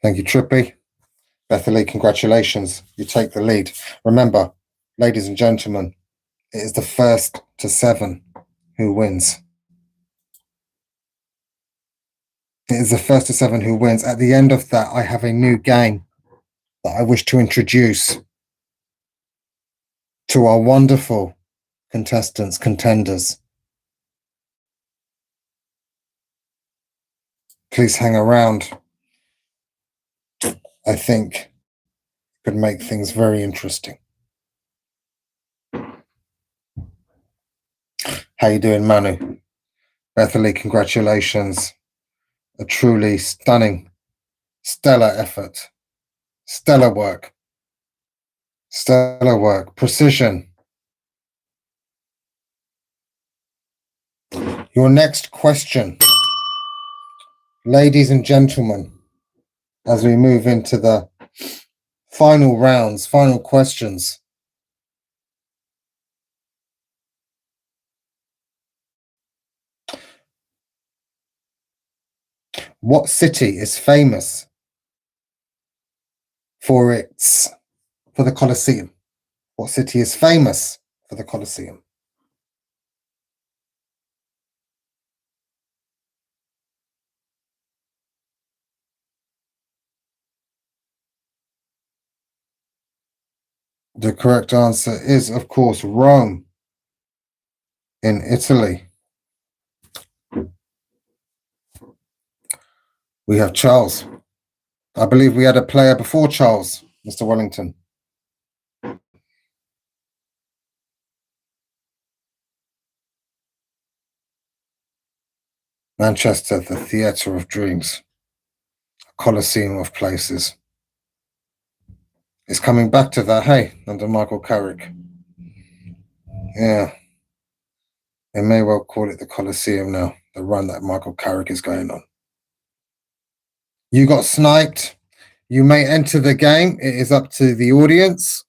Thank you, Trippy. Bethany, congratulations. You take the lead. Remember, ladies and gentlemen, it is the first to 7 who wins. It is the first to 7 who wins. At the end of that, I have a new game that I wish to introduce to our wonderful contenders. Please hang around. I think could make things very interesting. How you doing, Manu? Bethany, congratulations. A truly stunning, stellar effort. Stellar work. Stellar work. Precision. Your next question. Ladies and gentlemen, as we move into the final rounds, final questions. What city is famous for the Colosseum? What city is famous for the Colosseum? The correct answer is, of course, Rome in Italy. We have Charles. I believe we had a player before Charles, Mr. Wellington. Manchester, the theatre of dreams, Colosseum of places. It's coming back to that, hey, under Michael Carrick. Yeah. They may well call it the Colosseum now, the run that Michael Carrick is going on. You got sniped. You may enter the game. It is up to the audience.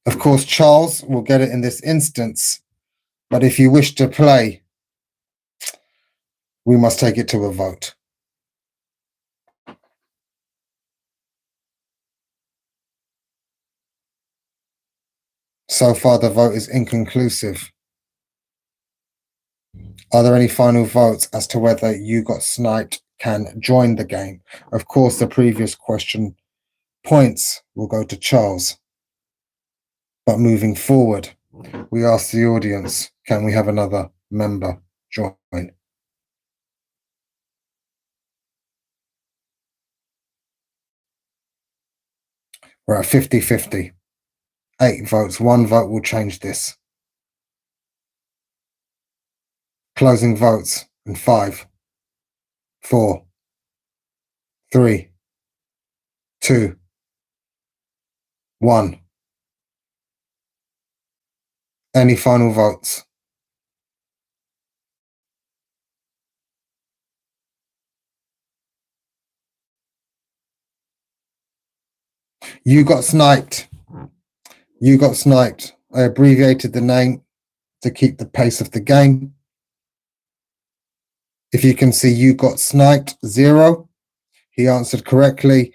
Of course, Charles will get it in this instance, but if you wish to play, we must take it to a vote. So far, the vote is inconclusive. Are there any final votes as to whether You Got Sniped can join the game? Of course, the previous question points will go to Charles. But moving forward, we ask the audience, can we have another member join? We're at 50-50. 8 votes. 1 vote will change this. Closing votes in 5, 4, 3, 2, 1. Any final votes? You got sniped. You got sniped. I abbreviated the name to keep the pace of the game. If you can see, you got sniped, 0. He answered correctly.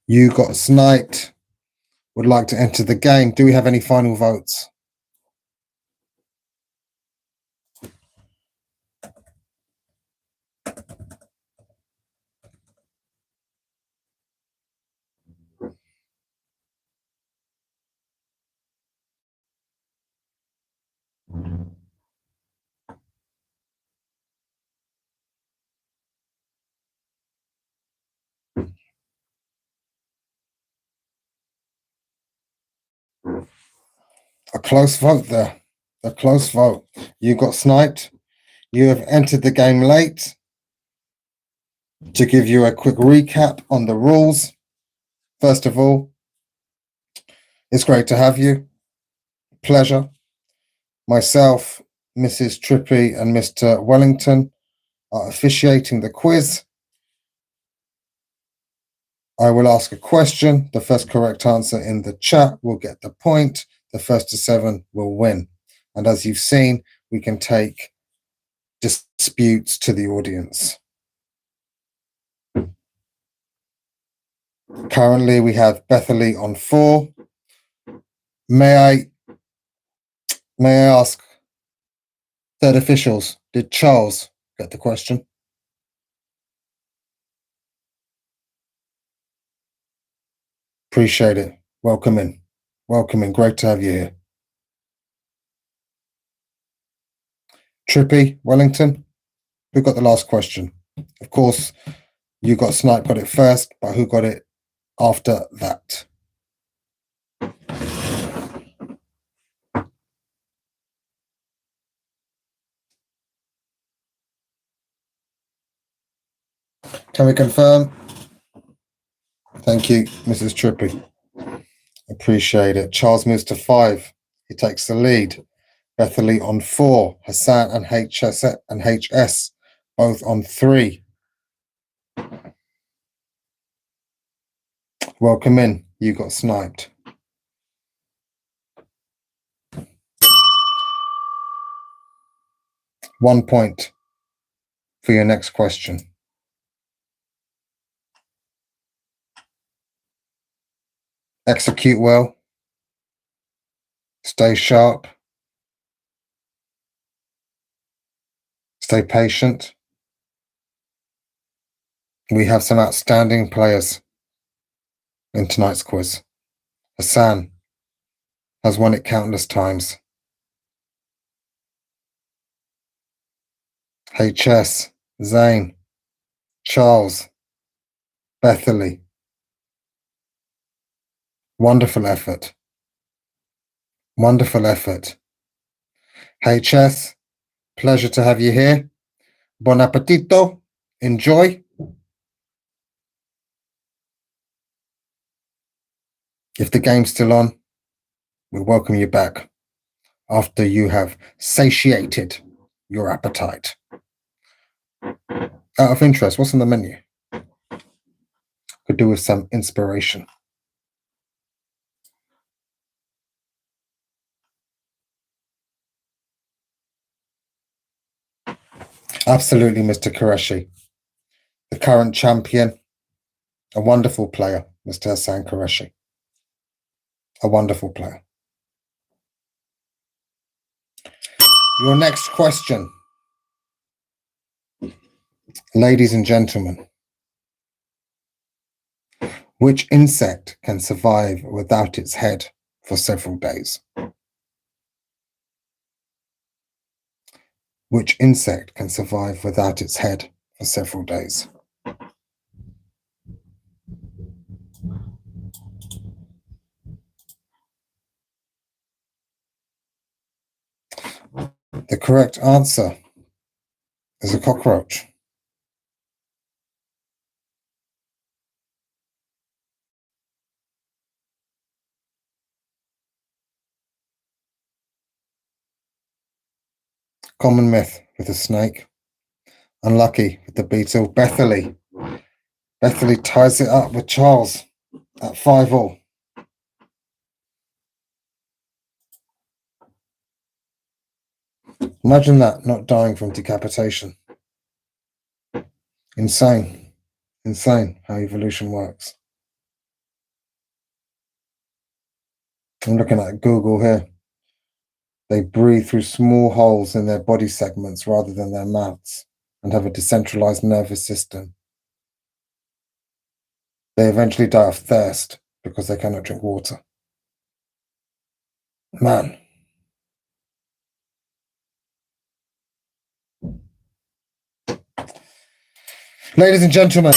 You got sniped. Would like to enter the game. Do we have any final votes? A close vote there. A close vote. You got sniped. You have entered the game late. To give you a quick recap on the rules, first of all, it's great to have you. Pleasure. Myself, Mrs. Trippy, and Mr. Wellington are officiating the quiz. I will ask a question. The first correct answer in the chat will get the point. The first to 7 will win. And as you've seen, we can take disputes to the audience. Currently, we have Bethany on 4. May I ask, third officials, did Charles get the question? Appreciate it. Welcome in. Welcome in. Great to have you here. Trippy, Wellington, who got the last question? Of course, you got sniped, got it first, but who got it after that? Can we confirm? Thank you, Mrs. Trippy. Appreciate it. Charles moves to 5. He takes the lead. Bethany on 4. Hassan and HS both on 3. Welcome in. You got sniped. One point for your next question. Execute well. Stay sharp. Stay patient. We have some outstanding players in tonight's quiz. Hassan has won it countless times. HS, Zayn, Charles, Bethany. Wonderful effort. Wonderful effort. HS, pleasure to have you here. Bon appetito. Enjoy. If the game's still on, we welcome you back after you have satiated your appetite. Out of interest, what's on the menu? Could do with some inspiration. Absolutely, Mr. Qureshi. The current champion, a wonderful player, Mr. Hassan Qureshi. A wonderful player. Your next question. Ladies and gentlemen, which insect can survive without its head for several days? Which insect can survive without its head for several days. The correct answer is a cockroach. Common myth with the snake. Unlucky with the beetle. Bethany ties it up with Charles at 5-all. Imagine that, not dying from decapitation. Insane. Insane how evolution works. I'm looking at Google here. They breathe through small holes in their body segments rather than their mouths and have a decentralized nervous system. They eventually die of thirst because they cannot drink water. Man. Ladies and gentlemen,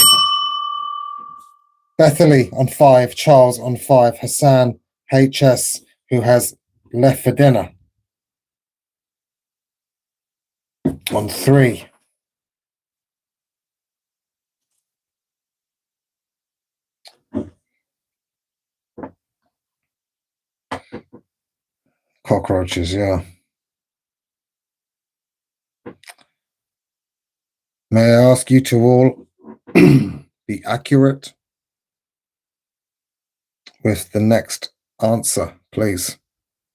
Bethany on 5, Charles on 5, Hassan HS, who has left for dinner, on 3. Cockroaches, yeah. May I ask you to all be accurate with the next answer, please?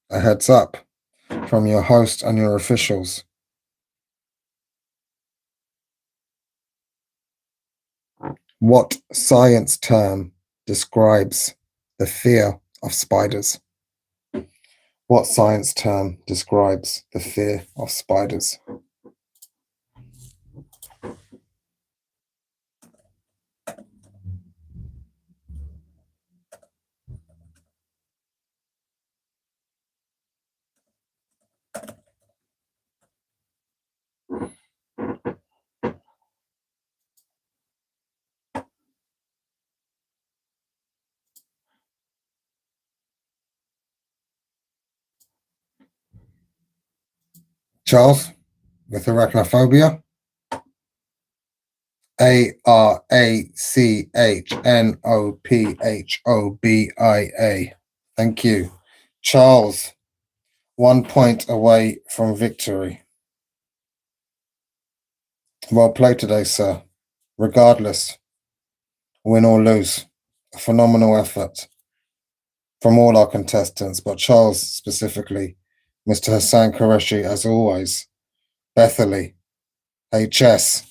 A heads up from your host and your officials. What science term describes the fear of spiders? What science term describes the fear of spiders? Charles, with arachnophobia? ARACHNOPHOBIA. Thank you. Charles, 1 point away from victory. Well played today, sir. Regardless, win or lose, a phenomenal effort from all our contestants, but Charles specifically, Mr. Hassan Qureshi, as always, Bethany, HS,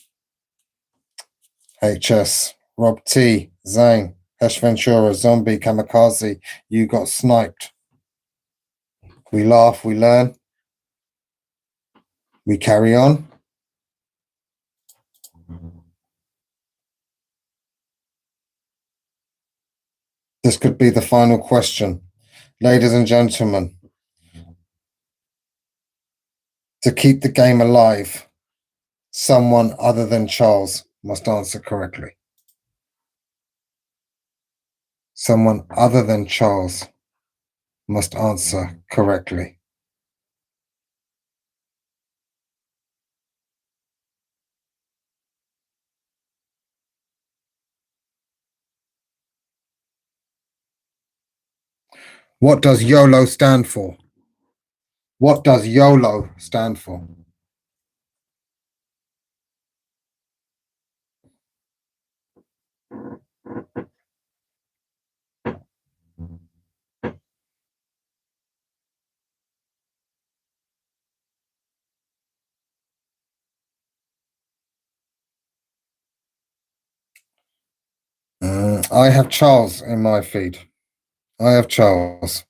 Rob T, Zane, Hesh Ventura, Zombie, Kamikaze, you got sniped. We laugh, we learn, we carry on. This could be the final question. Ladies and gentlemen, to keep the game alive, someone other than Charles must answer correctly. Someone other than Charles must answer correctly. What does YOLO stand for? What does YOLO stand for? I have Charles in my feed. I have Charles.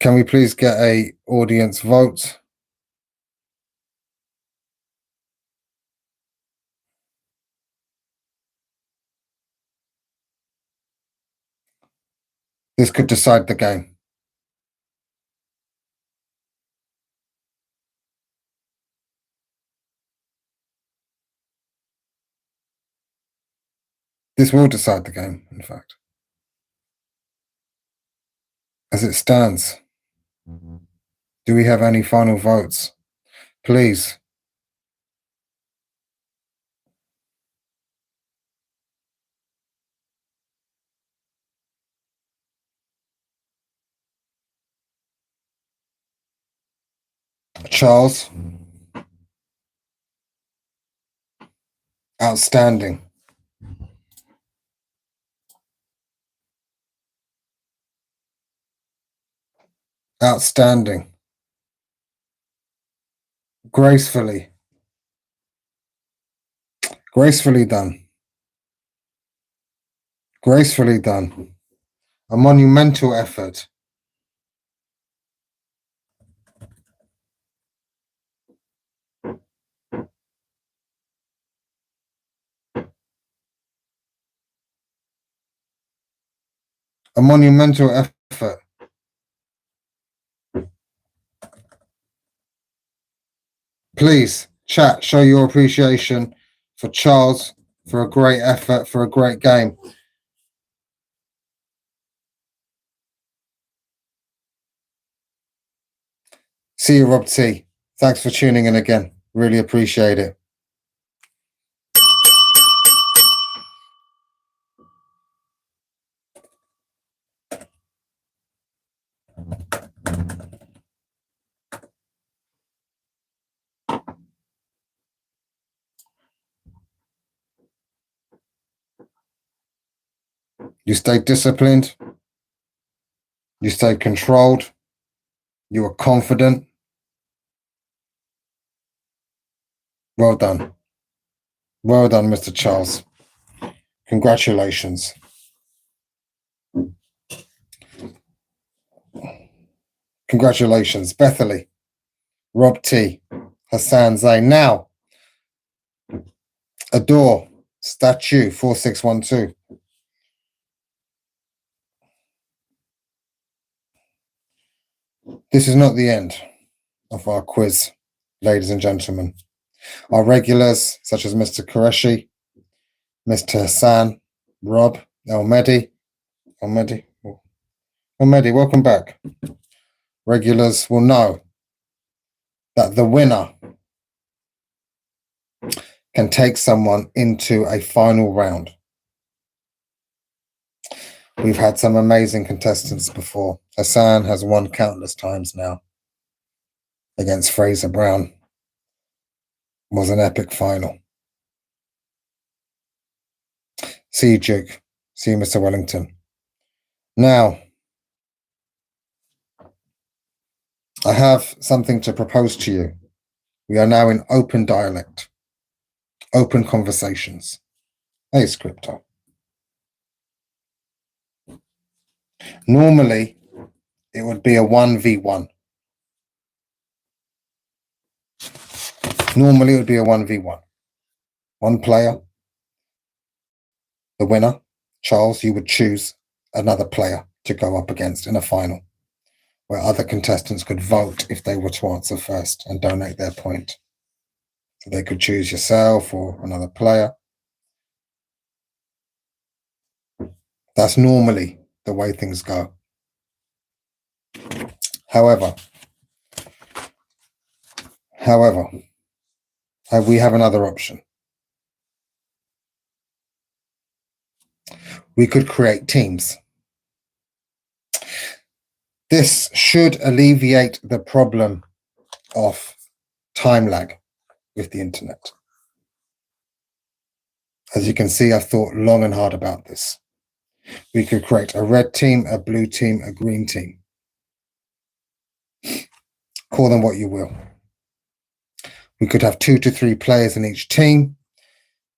Can we please get a audience vote? This could decide the game. This will decide the game, in fact. As it stands, do we have any final votes? Please. Charles. Outstanding. Outstanding. Gracefully. Gracefully done. Gracefully done. A monumental effort. A monumental effort. Please, chat, show your appreciation for Charles for a great effort, for a great game. See you, Rob T. Thanks for tuning in again. Really appreciate it. You stayed disciplined. You stayed controlled. You were confident. Well done. Well done, Mr. Charles. Congratulations. Congratulations, Bethany, Rob T, Hassan Zain. Now, Adore, Statue 4612. This is not the end of our quiz, ladies and gentlemen. Our regulars, such as Mr. Qureshi, Mr. Hassan, Rob, Mehdi, welcome back. Regulars will know that the winner can take someone into a final round. We've had some amazing contestants before. Hassan has won countless times now against Fraser Brown. It was an epic final. See you, Duke. See you, Mr. Wellington. Now, I have something to propose to you. We are now in open dialect, open conversations. Hey, Scripto. Normally, it would be a 1v1. Normally, it would be a 1v1. One player, the winner, Charles, you would choose another player to go up against in a final, where other contestants could vote if they were to answer first and donate their point. So they could choose yourself or another player. That's normally the way things go. However, we have another option. We could create teams. This should alleviate the problem of time lag with the internet. As you can see, I've thought long and hard about this. We could create a red team, a blue team, a green team. Call them what you will. We could have 2 to 3 players in each team.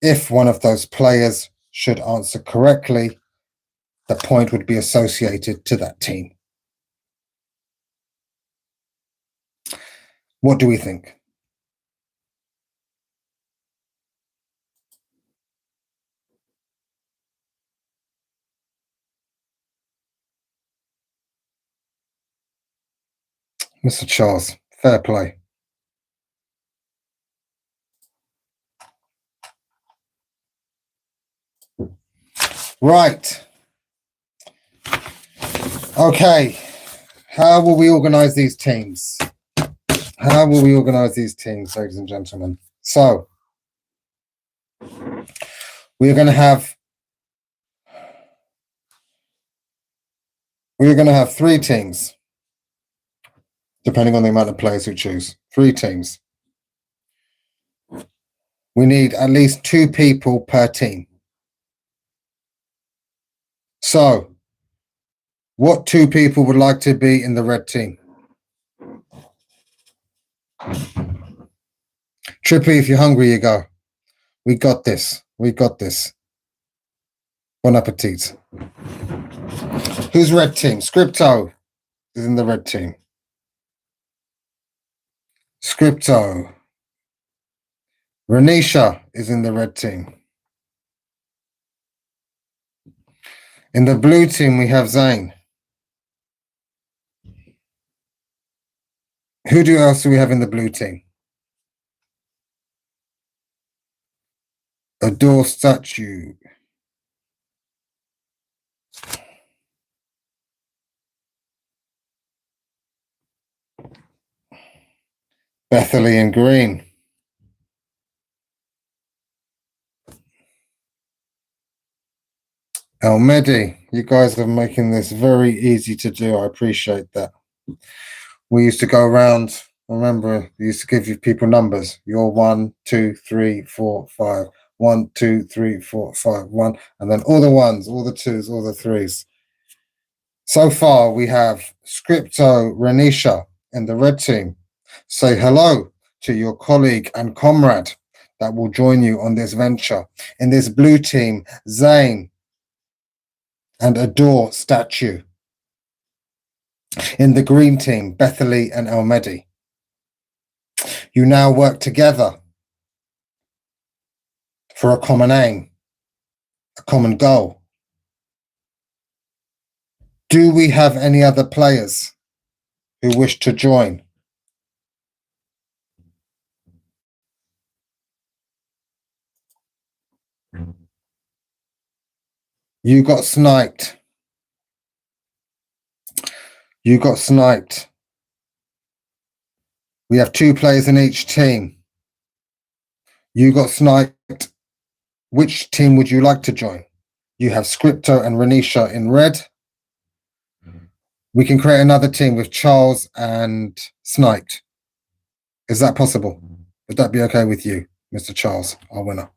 If one of those players should answer correctly, the point would be associated to that team. What do we think? Mr. Charles, fair play. Right. Okay. How will we organize these teams? How will we organize these teams, ladies and gentlemen? So we're going to have three teams, depending on the amount of players who choose. Three teams. We need at least 2 people per team. So, what 2 people would like to be in the red team? Trippy, if you're hungry, you go. We got this. We got this. Bon appetit. Who's red team? Scripto is in the red team. Scripto. Renisha is in the red team. In the blue team, we have Zane. Who else do we have in the blue team? Adore statue. Bethany and Green. El Medi, you guys are making this very easy to do. I appreciate that. We used to go around, I remember we used to give you people numbers. You're 1, 2, 3, 4, 5. 1, 2, 3, 4, 5, 1. And then all the ones, all the twos, all the threes. So far, we have Scripto Renisha in the red team. Say hello to your colleague and comrade that will join you on this venture. In this blue team, Zane and Adore statue. In the green team, Bethany and El Medi. You now work together for a common aim, a common goal. Do we have any other players who wish to join? You got sniped. You got sniped. We have 2 players in each team. You got sniped. Which team would you like to join? You have Scripto and Renisha in red. We can create another team with Charles and Sniped. Is that possible? Would that be okay with you, Mr. Charles, our winner?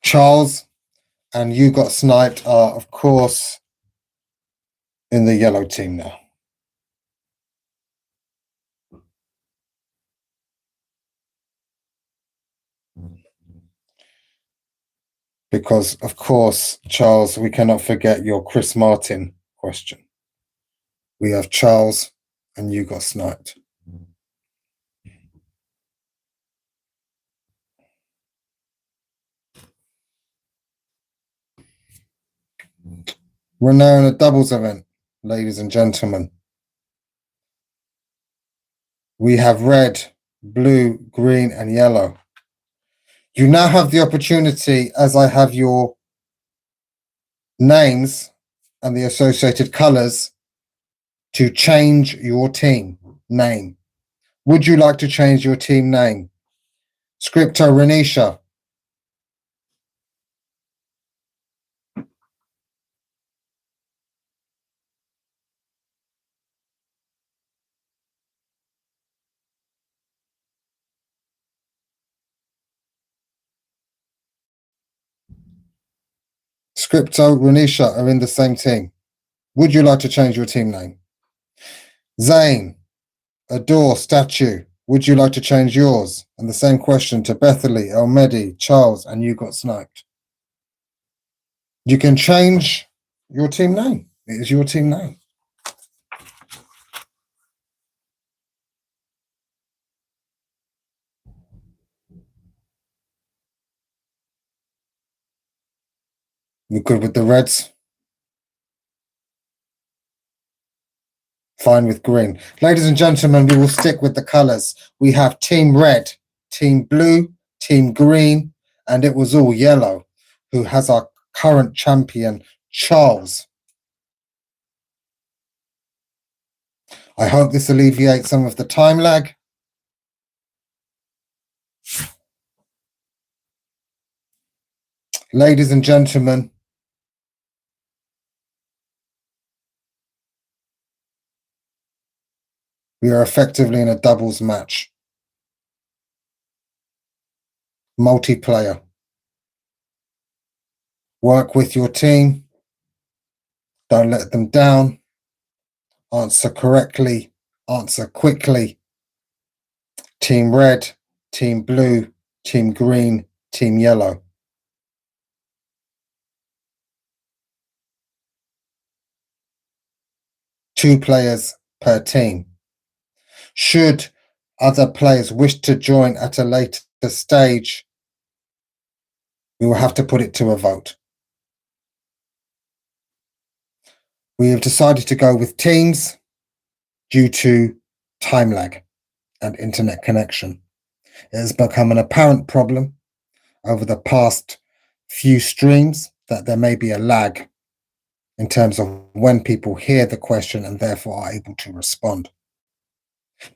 Charles and You Got Sniped are, of course, in the yellow team now. Because, of course, Charles, we cannot forget your Chris Martin question. We have Charles and You Got Sniped. We're now in a doubles event, ladies and gentlemen. We have red, blue, green, and yellow. You now have the opportunity, as I have your names and the associated colors, to change your team name. Would you like to change your team name? Scripto Renisha. Scripto Renisha are in the same team. Would you like to change your team name? Zane, Adore, Statue. Would you like to change yours? And the same question to Bethany, El Medi, Charles, and You Got Sniped. You can change your team name. It is your team name. You good with the Reds? Fine with green. Ladies and gentlemen, we will stick with the colours. We have Team Red, Team Blue, Team Green, and it was all yellow, who has our current champion, Charles. I hope this alleviates some of the time lag. Ladies and gentlemen, we are effectively in a doubles match. Multiplayer. Work with your team. Don't let them down. Answer correctly. Answer quickly. Team Red, Team Blue, Team Green, Team Yellow. Two players per team. Should other players wish to join at a later stage, we will have to put it to a vote. We have decided to go with teams due to time lag and internet connection. It has become an apparent problem over the past few streams that there may be a lag in terms of when people hear the question and therefore are able to respond.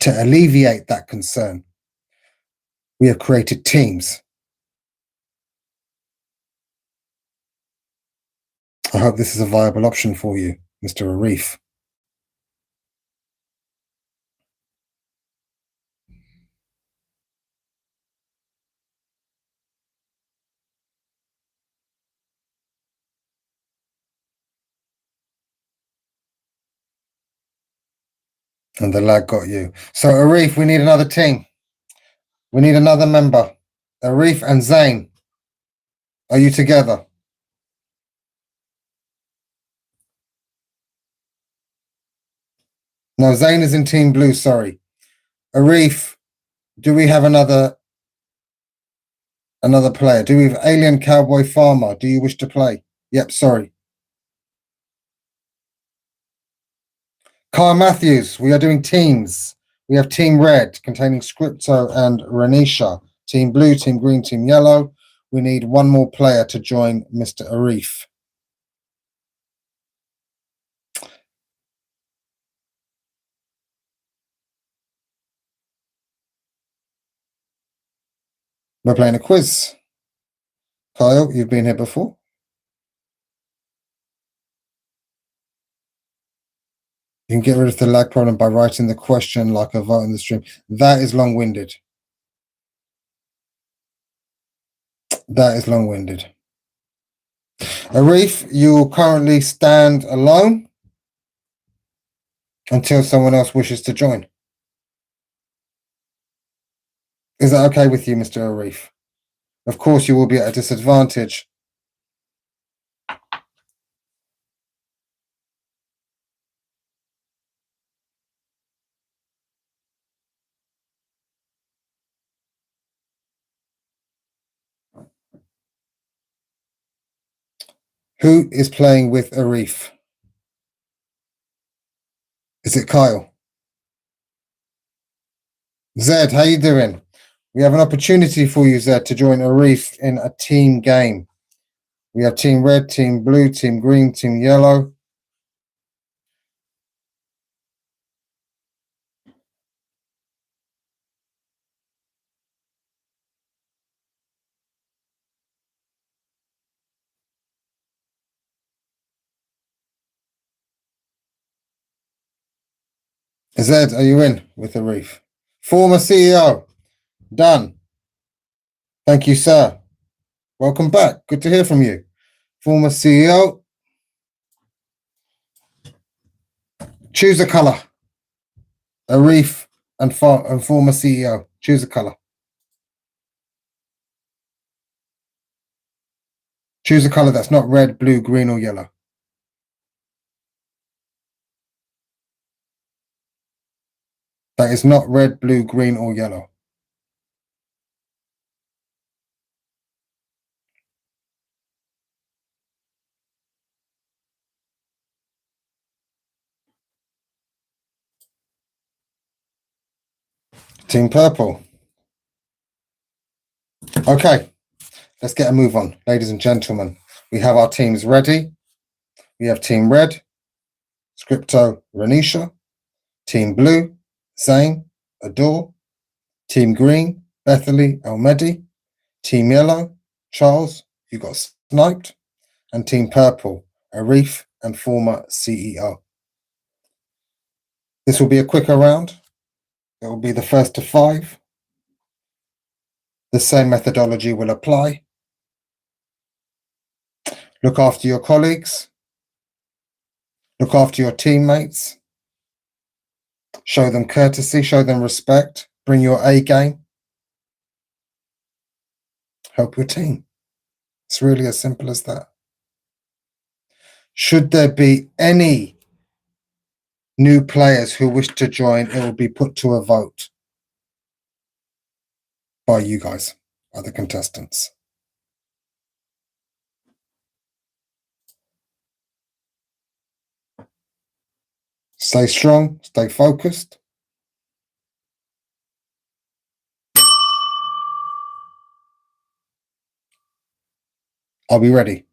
To alleviate that concern, we have created teams. I hope this is a viable option for you, Mr. Arif. And the lag got you. So Arif, we need another team. We need another member. Arif and Zain, are you together? No, Zain is in Team Blue, sorry. Arif, do we have another player? Do we have Alien Cowboy Farmer? Do you wish to play? Yep, sorry. Kyle Matthews, we are doing teams. We have Team Red containing Scripto and Renisha. Team Blue, Team Green, Team Yellow. We need one more player to join Mr. Arif. We're playing a quiz. Kyle, you've been here before. You can get rid of the lag problem by writing the question like a vote in the stream. That is long-winded. That is long-winded. Arif, you currently stand alone until someone else wishes to join. Is that okay with you, Mr. Arif? Of course, you will be at a disadvantage. Who is playing with Arif? Is it Kyle? Zed, how you doing? We have an opportunity for you, Zed, to join Arif in a team game. We have Team Red, Team Blue, Team Green, Team Yellow. Zed, are you in with Arif? Former CEO, done. Thank you, sir. Welcome back. Good to hear from you. Former CEO. Choose a color. Arif and former CEO. Choose a color. Choose a color that's not red, blue, green, or yellow. That is not red, blue, green, or yellow. Team Purple. Okay, let's get a move on. Ladies and gentlemen, we have our teams ready. We have Team Red, Scripto, Renisha. Team Blue, Zane, Adore. Team Green, Bethany, Elmedi. Team Yellow, Charles, you got sniped. And Team Purple, Arif and former CEO. This will be a quicker round. It will be the first to 5. The same methodology will apply. Look after your colleagues. Look after your teammates. Show them courtesy, show them respect. Bring your A game. Help your team. It's really as simple as that. Should there be any new players who wish to join, it will be put to a vote by you guys, by the contestants. Stay strong, stay focused. Are we ready?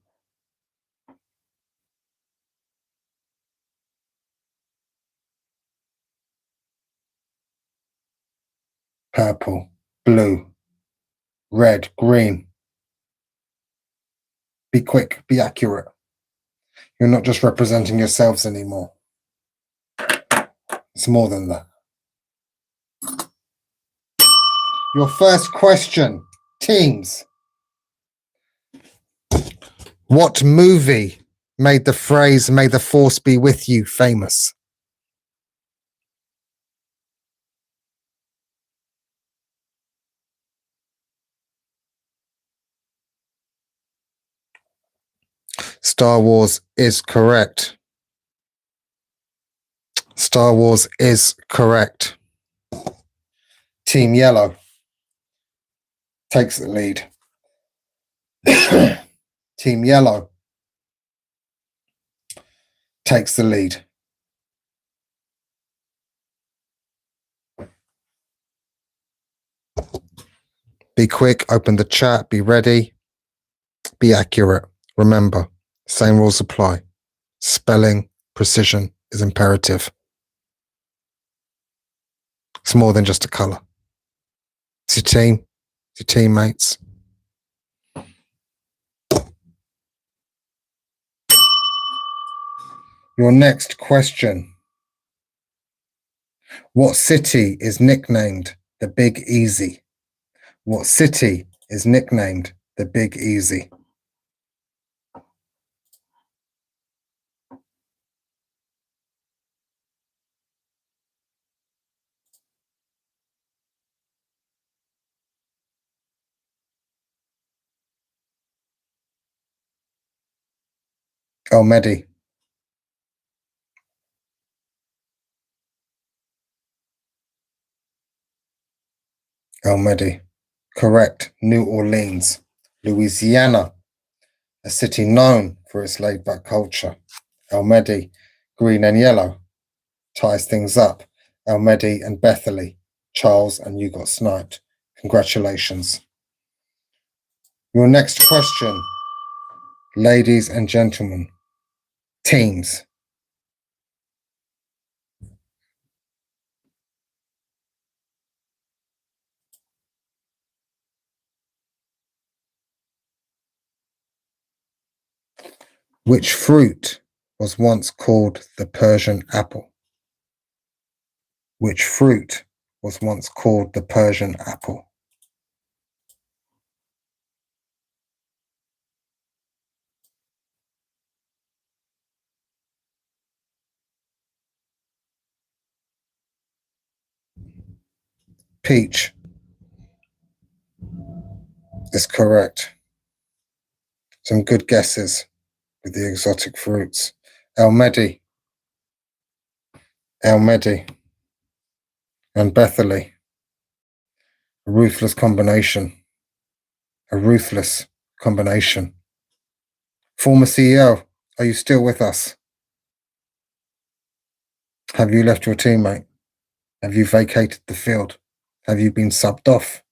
Purple, blue, red, green. Be quick, be accurate. You're not just representing yourselves anymore. It's more than that. Your first question, teams. What movie made the phrase, "May the force be with you," famous? Star Wars is correct. Star Wars is correct. Team Yellow takes the lead. Team Yellow takes the lead. Be quick, open the chat, be ready, be accurate. Remember, same rules apply. Spelling, precision is imperative. It's more than just a colour. It's your team, it's your teammates. Your next question. What city is nicknamed the Big Easy? What city is nicknamed the Big Easy? Elmedi. Elmedi. Correct. New Orleans, Louisiana, a city known for its laid-back culture. Elmedi, green and yellow, ties things up. Elmedi and Bethany, Charles and you got sniped. Congratulations. Your next question, ladies and gentlemen, teams. Which fruit was once called the Persian apple? Which fruit was once called the Persian apple? Peach is correct. Some good guesses with the exotic fruits. Elmedi. Elmedi. And Bethany. A ruthless combination. A ruthless combination. Former CEO, are you still with us? Have you left your teammate? Have you vacated the field? Have you been subbed off?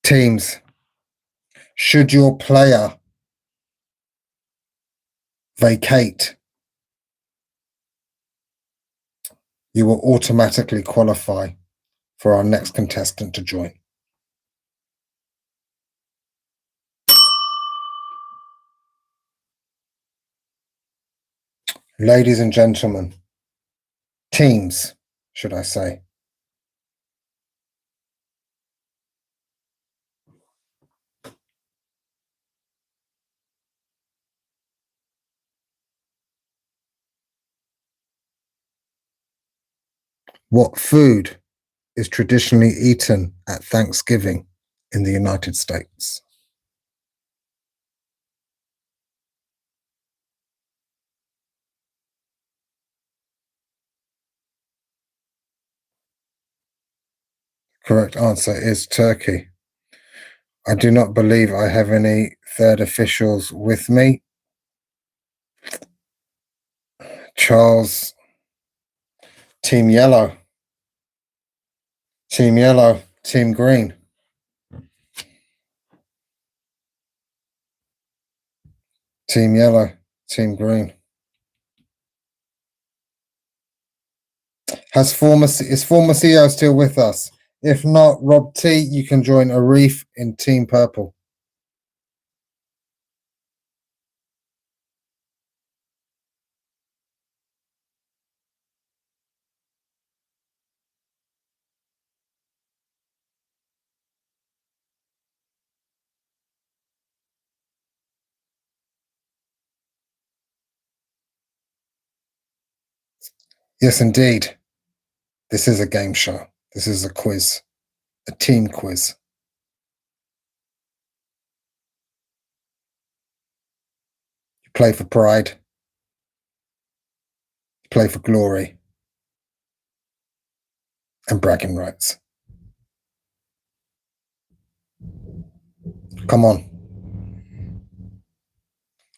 Teams, should your player vacate, you will automatically qualify for our next contestant to join. Ladies and gentlemen, teams, should I say, what food is traditionally eaten at Thanksgiving in the United States? Correct answer is turkey. I do not believe I have any third officials with me. Charles, team yellow. Team yellow, team green. Team yellow, team green. Is former CEO still with us? If not, Rob T, you can join Arif in team purple. Yes, indeed. This is a game show. This is a quiz, a team quiz. You play for pride. You play for glory and bragging rights. Come on.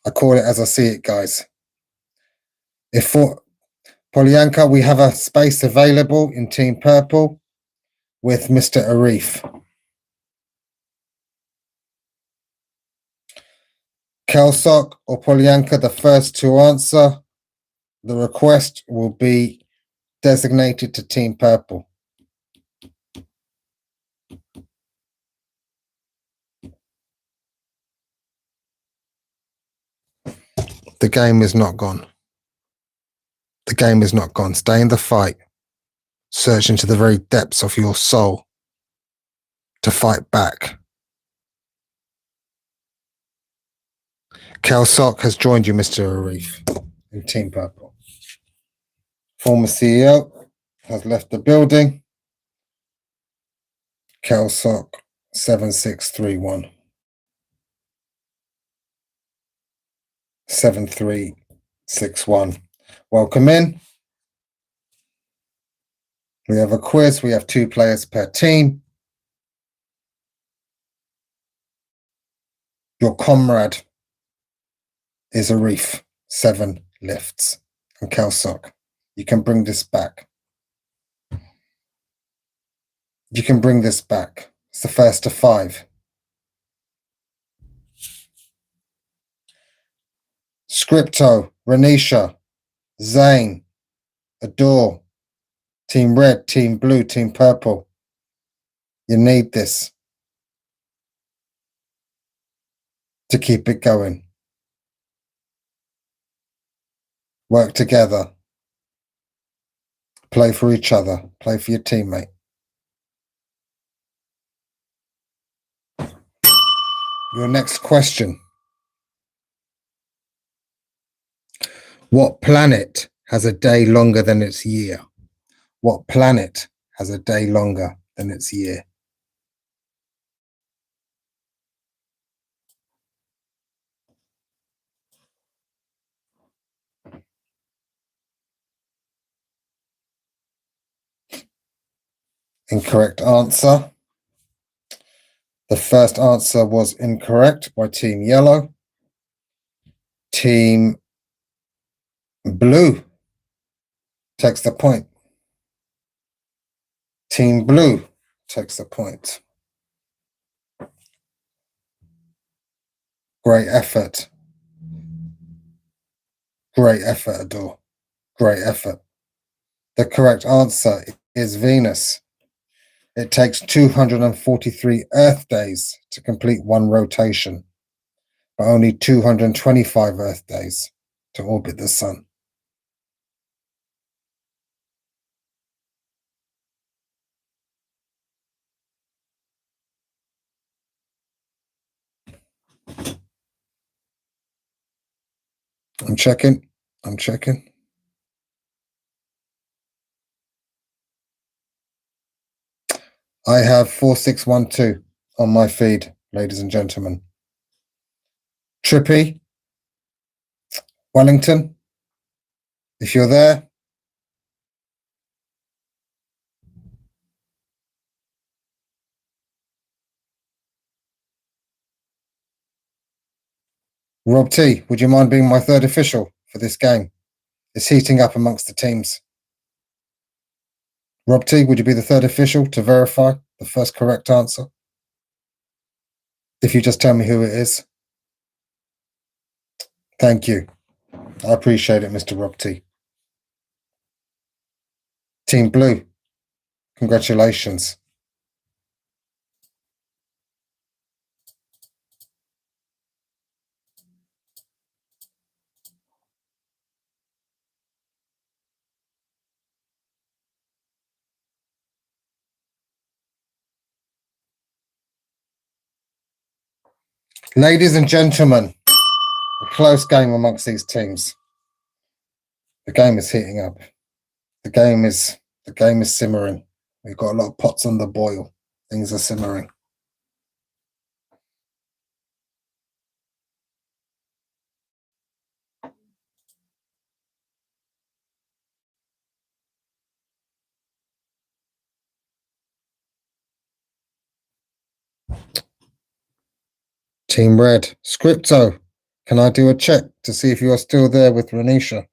I call it as I see it, guys. If for Polyanka, we have a space available in team purple with Mr. Arif. Kelsok or Polyanka, the first to answer, the request will be designated to team purple. The game is not gone. The game is not gone. Stay in the fight. Search into the very depths of your soul to fight back. Kelsok has joined you, Mr. Arif, in team purple. Former CEO has left the building. Kelsok 7631. 7361. Welcome in. We have a quiz. We have 2 players per team. Your comrade is Arif, 7 lifts. And Kelsok, you can bring this back. You can bring this back. It's the first to 5. Scripto, Renisha, Zane, Adore, Team Red, Team Blue, Team Purple. You need this to keep it going. Work together. Play for each other. Play for your teammate. Your next question. What planet has a day longer than its year? What planet has a day longer than its year? Incorrect answer. The first answer was incorrect by Team Yellow. Team Blue takes the point. Team Blue takes the point. Great effort. Great effort, Adore. Great effort. The correct answer is Venus. It takes 243 Earth days to complete one rotation, but only 225 Earth days to orbit the Sun. I'm checking. I have 4612 on my feed, ladies and gentlemen. Trippy, Wellington, if you're there. Rob T, would you mind being my third official for this game? It's heating up amongst the teams. Rob T, would you be the third official to verify the first correct answer? If you just tell me who it is. Thank you. I appreciate it, Mr. Rob T. Team Blue, congratulations. Ladies and gentlemen, a close game amongst these teams. The game is heating up. The game is simmering. We've got a lot of pots on the boil. Things are simmering. Team Red, Scripto, can I do a check to see if you are still there with Renisha?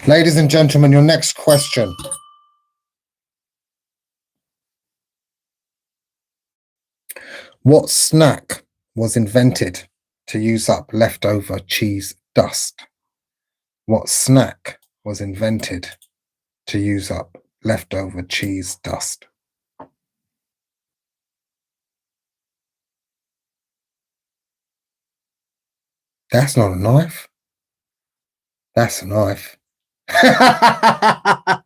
Ladies and gentlemen, your next question. What snack was invented to use up leftover cheese dust? What snack was invented to use up leftover cheese dust? That's not a knife. That's a knife. The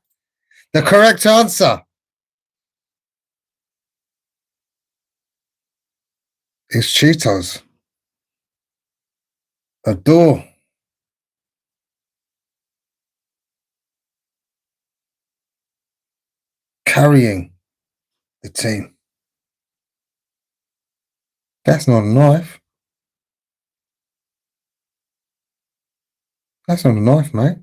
correct answer is Cheetos. Adore. Carrying the team. That's not a knife. That's not a knife, mate.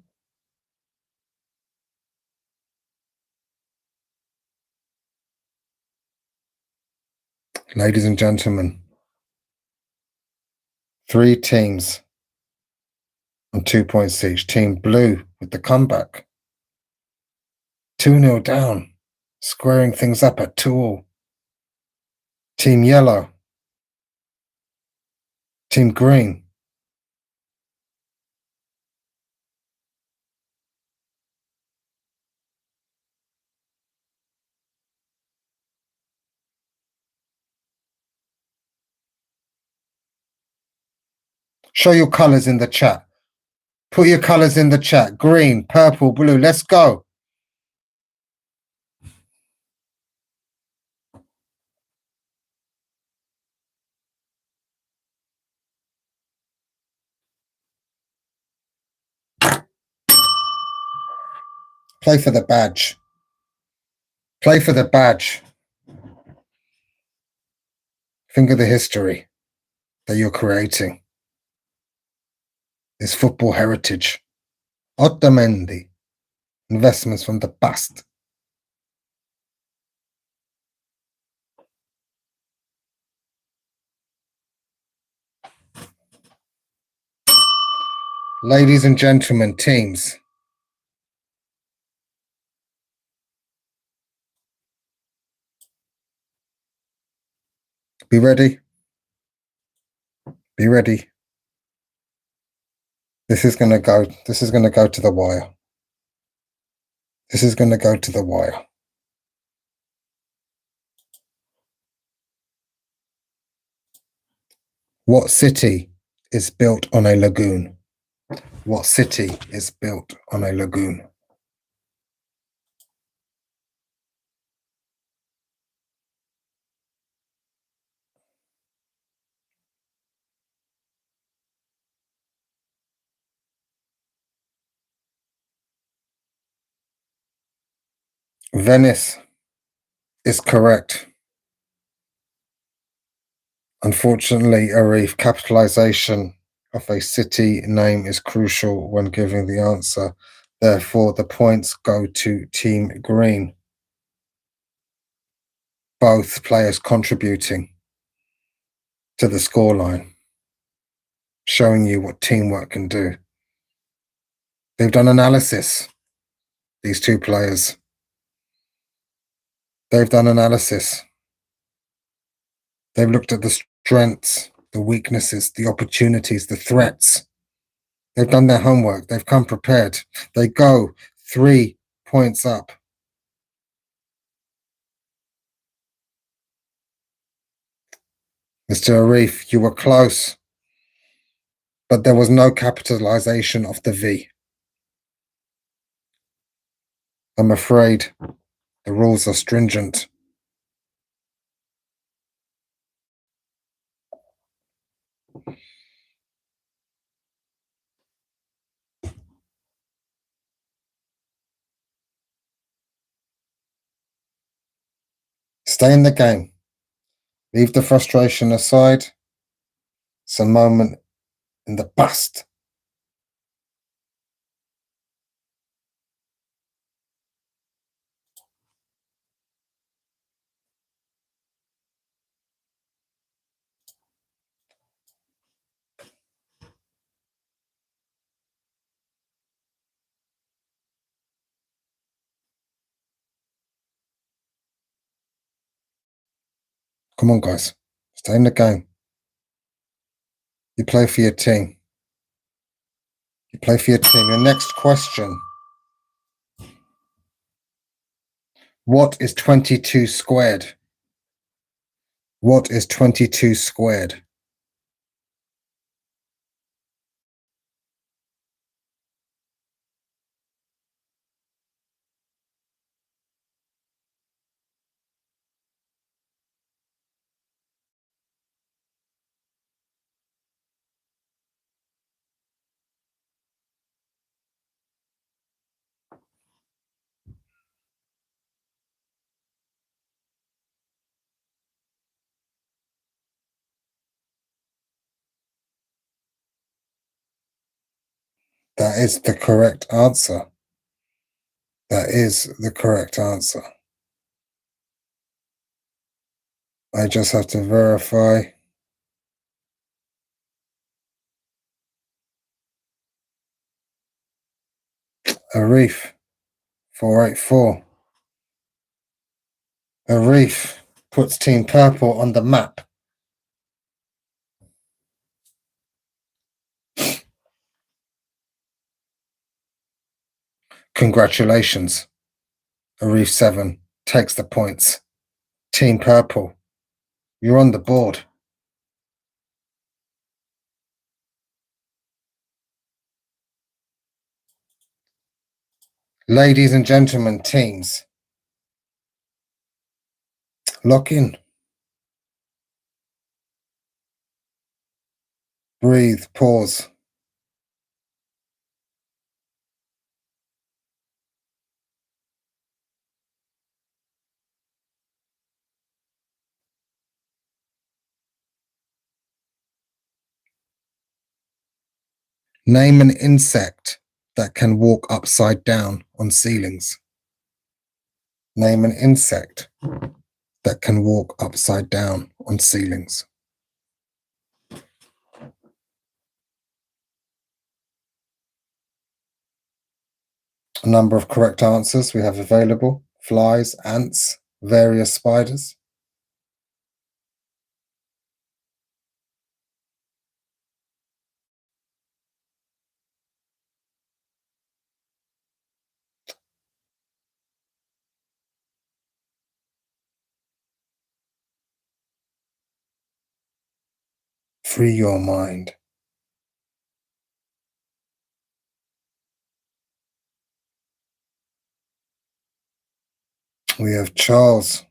Ladies and gentlemen, 3 teams on 2 points each. Team Blue with the comeback. 2-0 down, squaring things up at 2-2. Team Yellow. Team Green. Show your colours in the chat. Put your colours in the chat. Green, purple, blue. Let's go. Play for the badge. Play for the badge. Think of the history that you're creating. is football heritage. Otamendi, investments from the past. Ladies and gentlemen, teams. Be ready. Be ready. This is going to go to the wire. This is going to go to the wire. What city is built on a lagoon? What city is built on a lagoon? Venice is correct. Unfortunately, Arif, capitalization of a city name is crucial when giving the answer. Therefore, the points go to Team Green. Both players contributing to the scoreline, showing you what teamwork can do. They've done analysis, these two players. They've done analysis. They've looked at the strengths, the weaknesses, the opportunities, the threats. They've done their homework. They've come prepared. They go 3 points up. Mr. Arif, you were close, but there was no capitalization of the V. I'm afraid the rules are stringent. Stay in the game. Leave the frustration aside. It's a moment in the past. Come on, guys. Stay in the game. You play for your team. You play for your team. Your next question. What is 22 squared? What is 22 squared? That is the correct answer. That is the correct answer. I just have to verify. Arif, 484. Arif puts Team Purple on the map. Congratulations. Arif 7 takes the points. Team Purple, you're on the board. Ladies and gentlemen, teams, lock in. Breathe, pause. Name an insect that can walk upside down on ceilings. Name an insect that can walk upside down on ceilings. A number of correct answers we have available: flies, ants, various spiders. Free your mind. We have Charles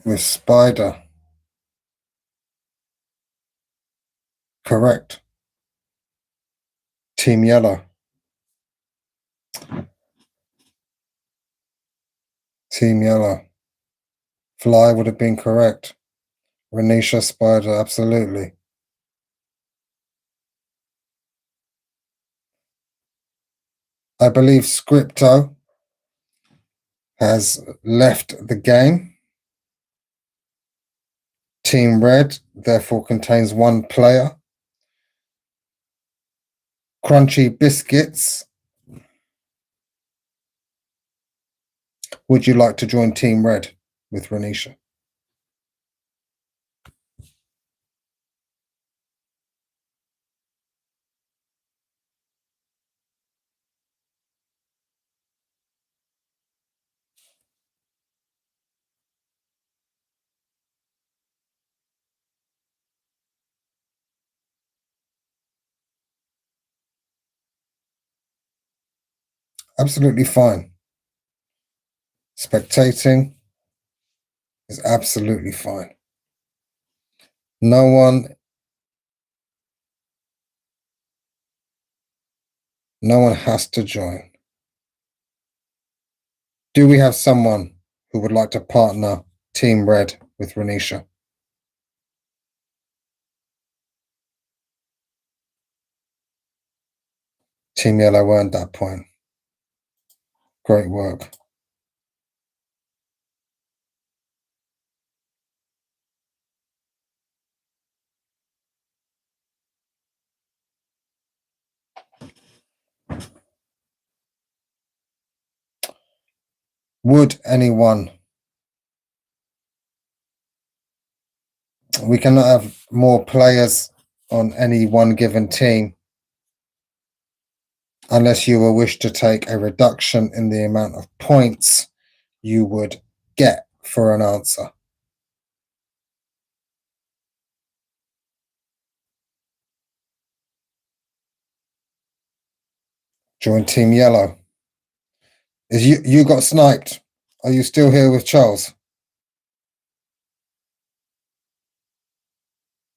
with spider. Correct. Team yellow. Team yellow. Fly would have been correct. Renisha, spider, absolutely. I believe Scripto has left the game. Team red therefore contains one player. Crunchy biscuits. Would you like to join Team red with Renisha? Absolutely fine. Spectating is absolutely fine. No one has to join. Do we have someone who would like to partner Team red with Renisha? Team yellow earned that point. Great work. Would anyone? We cannot have more players on any one given team unless you will wish to take a reduction in the amount of points you would get for an answer. Join Team Yellow. Is you got sniped? Are you still here with Charles?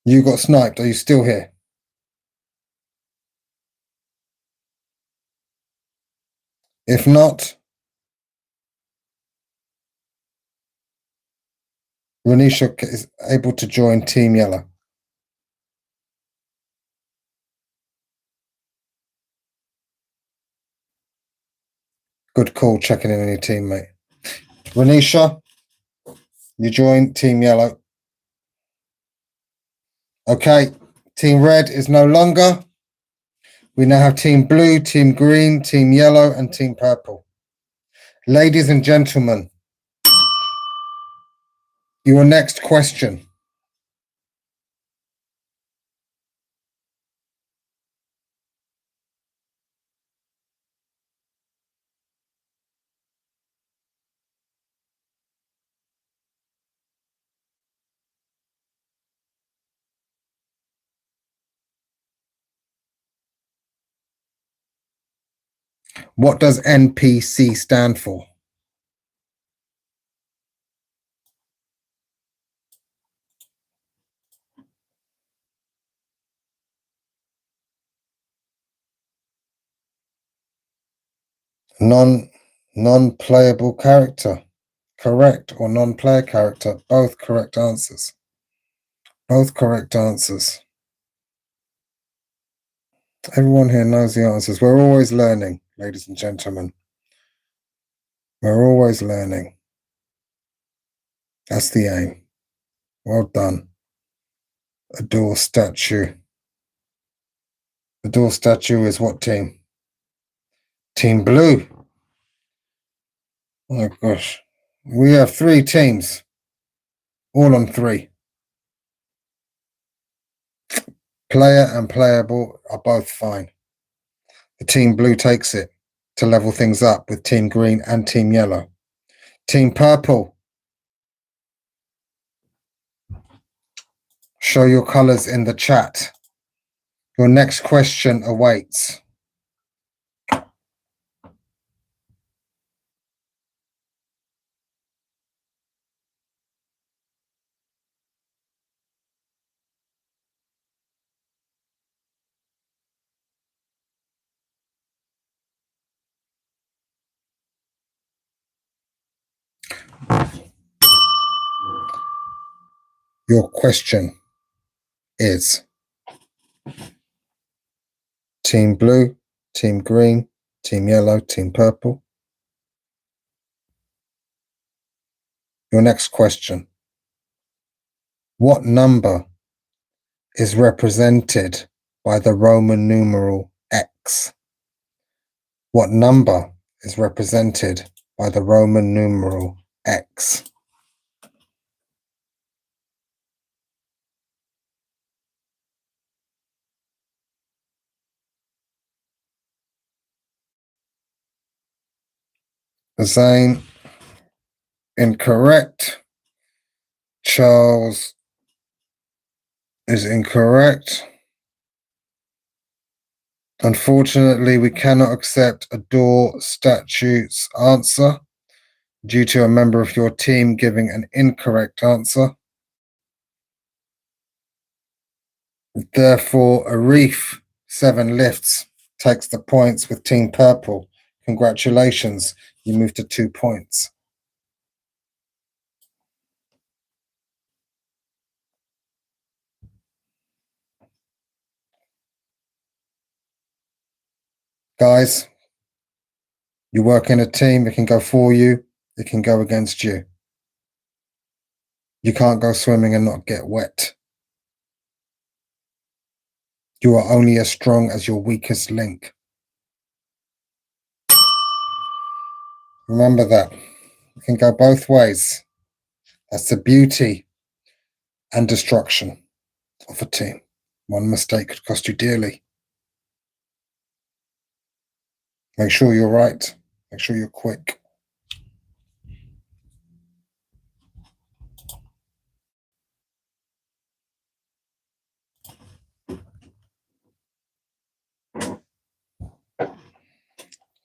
You got sniped. Are you still here? If not, Renisha is able to join Team Yellow. Good call checking in on your teammate. Renisha, you join Team Yellow. Okay, Team Red is no longer. We now have Team Blue, Team Green, Team Yellow, and Team Purple. Ladies and gentlemen, your next question. What does NPC stand for? Non-playable character. Correct. Or non-player character. Both correct answers. Both correct answers. Everyone here knows the answers. We're always learning, ladies and gentlemen. We're always learning. That's the aim. Well done. Adore statue. Adore statue is what team? Team Blue. Oh gosh. We have 3 teams. All on 3. Player and playable are both fine. The Team Blue takes it to level things up with Team Green and Team Yellow. Team Purple. Show your colours in the chat. Your next question awaits. Your question is Team Blue, Team Green, Team Yellow, Team Purple. Your next question. What number is represented by the Roman numeral X? What number is represented by the Roman numeral X? Zane, incorrect. Charles is incorrect. Unfortunately, we cannot accept Adore Statute's answer due to a member of your team giving an incorrect answer. Therefore, Arif 7 lifts takes the points with Team Purple. Congratulations, you move to 2 points. Guys, you work in a team, it can go for you, it can go against you. You can't go swimming and not get wet. You are only as strong as your weakest link. Remember that. It can go both ways. That's the beauty and destruction of a team. One mistake could cost you dearly. Make sure you're right. Make sure you're quick.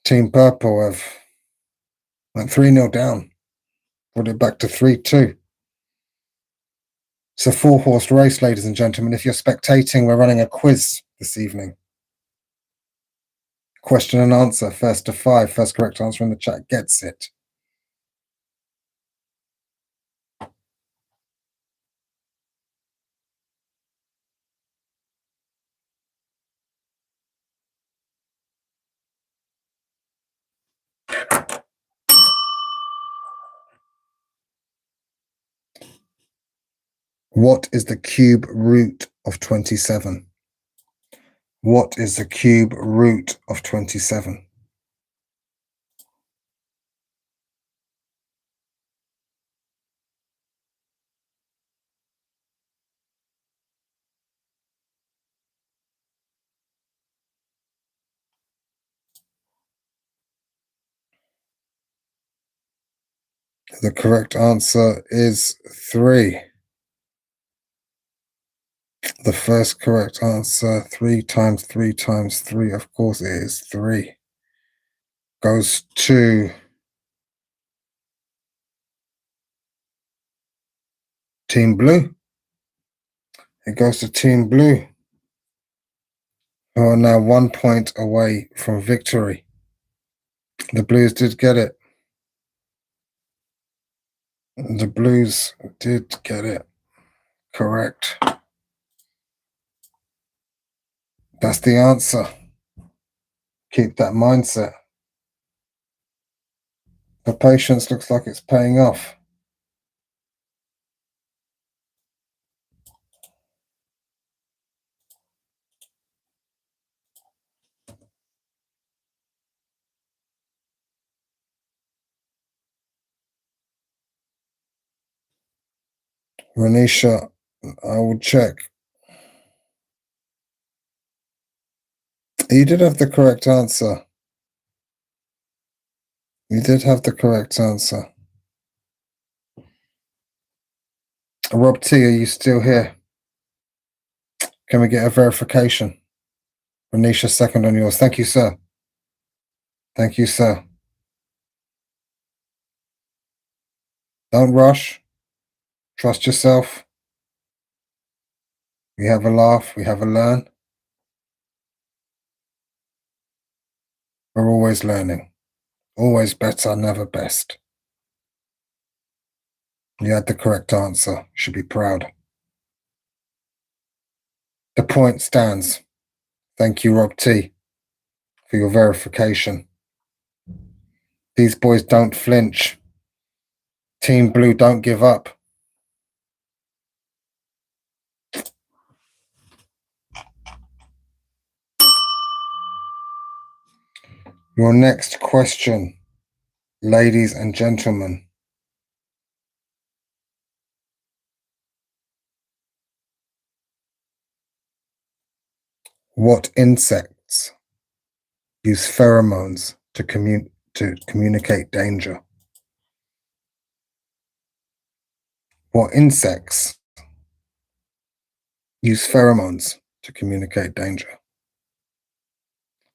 Team Purple have went 3-0 down. Brought it back to 3-2. It's a 4-horse race, ladies and gentlemen. If you're spectating, we're running a quiz this evening. Question and answer, first to 5. First correct answer in the chat gets it. What is the cube root of 27? What is the cube root of 27? The correct answer is 3. The first correct answer, 3 times 3 times 3, of course it is 3. Goes to Team Blue. It goes to Team Blue, who are now 1 point away from victory. The Blues did get it. The Blues did get it. Correct. That's the answer. Keep that mindset. The patience looks like it's paying off. Renisha, I will check. You did have the correct answer. You did have the correct answer. Rob T, are you still here? Can we get a verification? Renisha, second on yours. Thank you, sir. Thank you, sir. Don't rush. Trust yourself. We have a laugh. We have a learn. We're always learning. Always better, never best. You had the correct answer. You should be proud. The point stands. Thank you, Rob T, for your verification. These boys don't flinch. Team Blue don't give up. Your next question, ladies and gentlemen. What insects use pheromones to communicate danger? What insects use pheromones to communicate danger?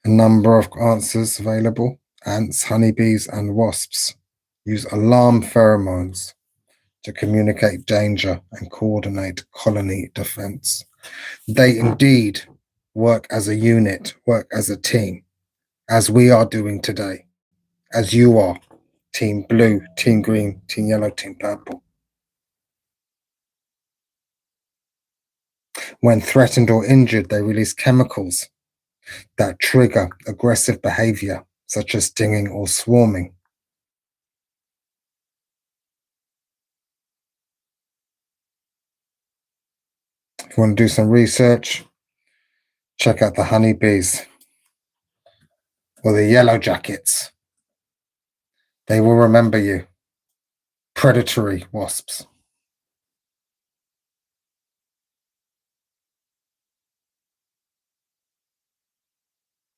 A number of answers available. Ants, honeybees, and wasps use alarm pheromones to communicate danger and coordinate colony defense. They indeed work as a unit, work as a team, as we are doing today, as you are. Team blue, team green, team yellow, team purple. When threatened or injured, they release chemicals that trigger aggressive behavior, such as stinging or swarming. If you want to do some research, check out the honeybees or the yellow jackets. They will remember you. Predatory wasps.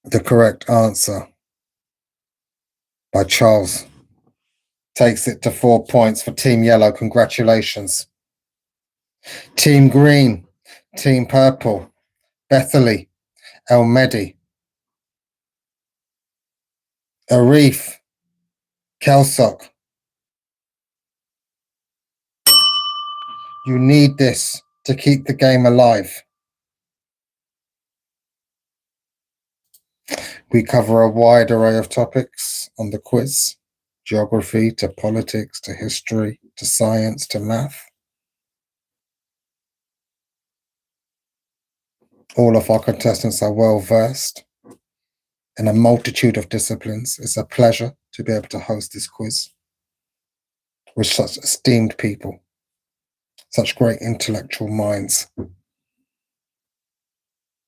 The correct answer by Charles takes it to 4 points for Team Yellow. Congratulations. Team Green, Team Purple, Bethany, El Medi, Arif, Kelsock. You need this to keep the game alive. We cover a wide array of topics on the quiz, geography to politics to history to science to math. All of our contestants are well versed in a multitude of disciplines. It's a pleasure to be able to host this quiz with such esteemed people, such great intellectual minds.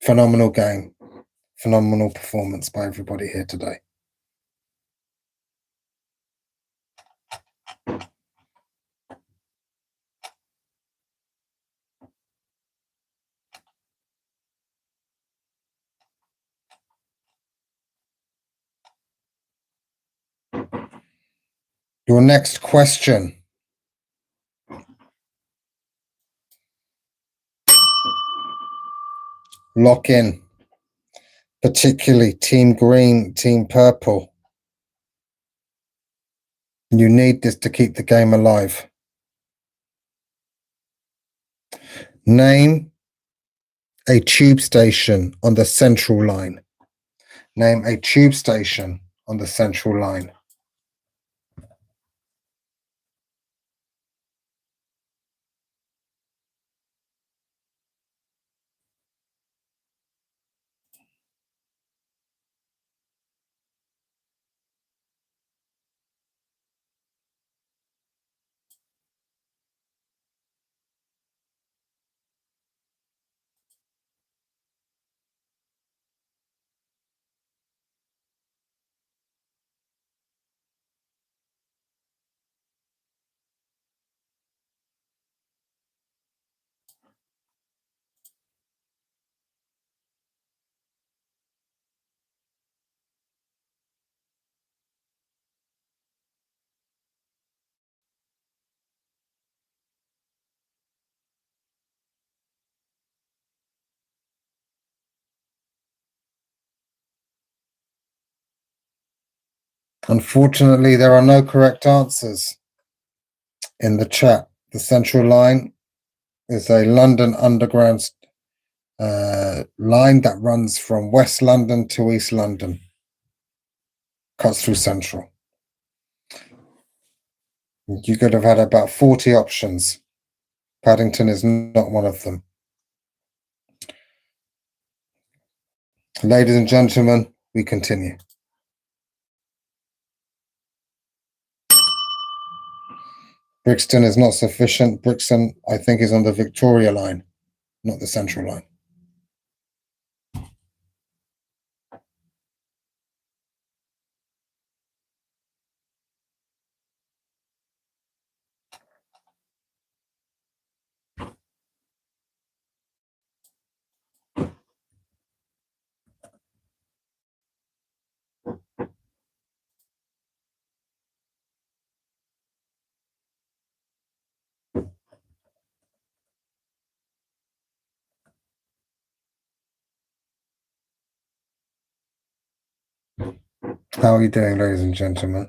Phenomenal game, phenomenal performance by everybody here today. Your next question. Lock in, particularly Team Green, Team Purple. You need this to keep the game alive. Name a tube station on the Central Line. Name a tube station on the Central Line. Unfortunately, there are no correct answers in the chat. The Central Line is a London Underground line that runs from West London to East London, cuts through Central. You could have had about 40 options. Paddington is not one of them. Ladies and gentlemen, we continue. Brixton is not sufficient. Brixton, I think, is on the Victoria Line, not the Central Line. How are you doing, ladies and gentlemen?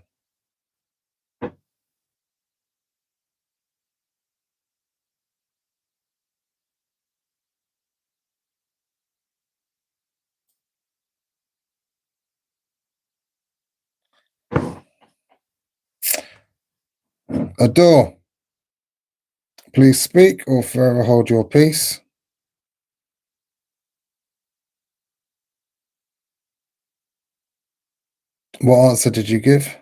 Adore, please speak or forever hold your peace. What answer did you give?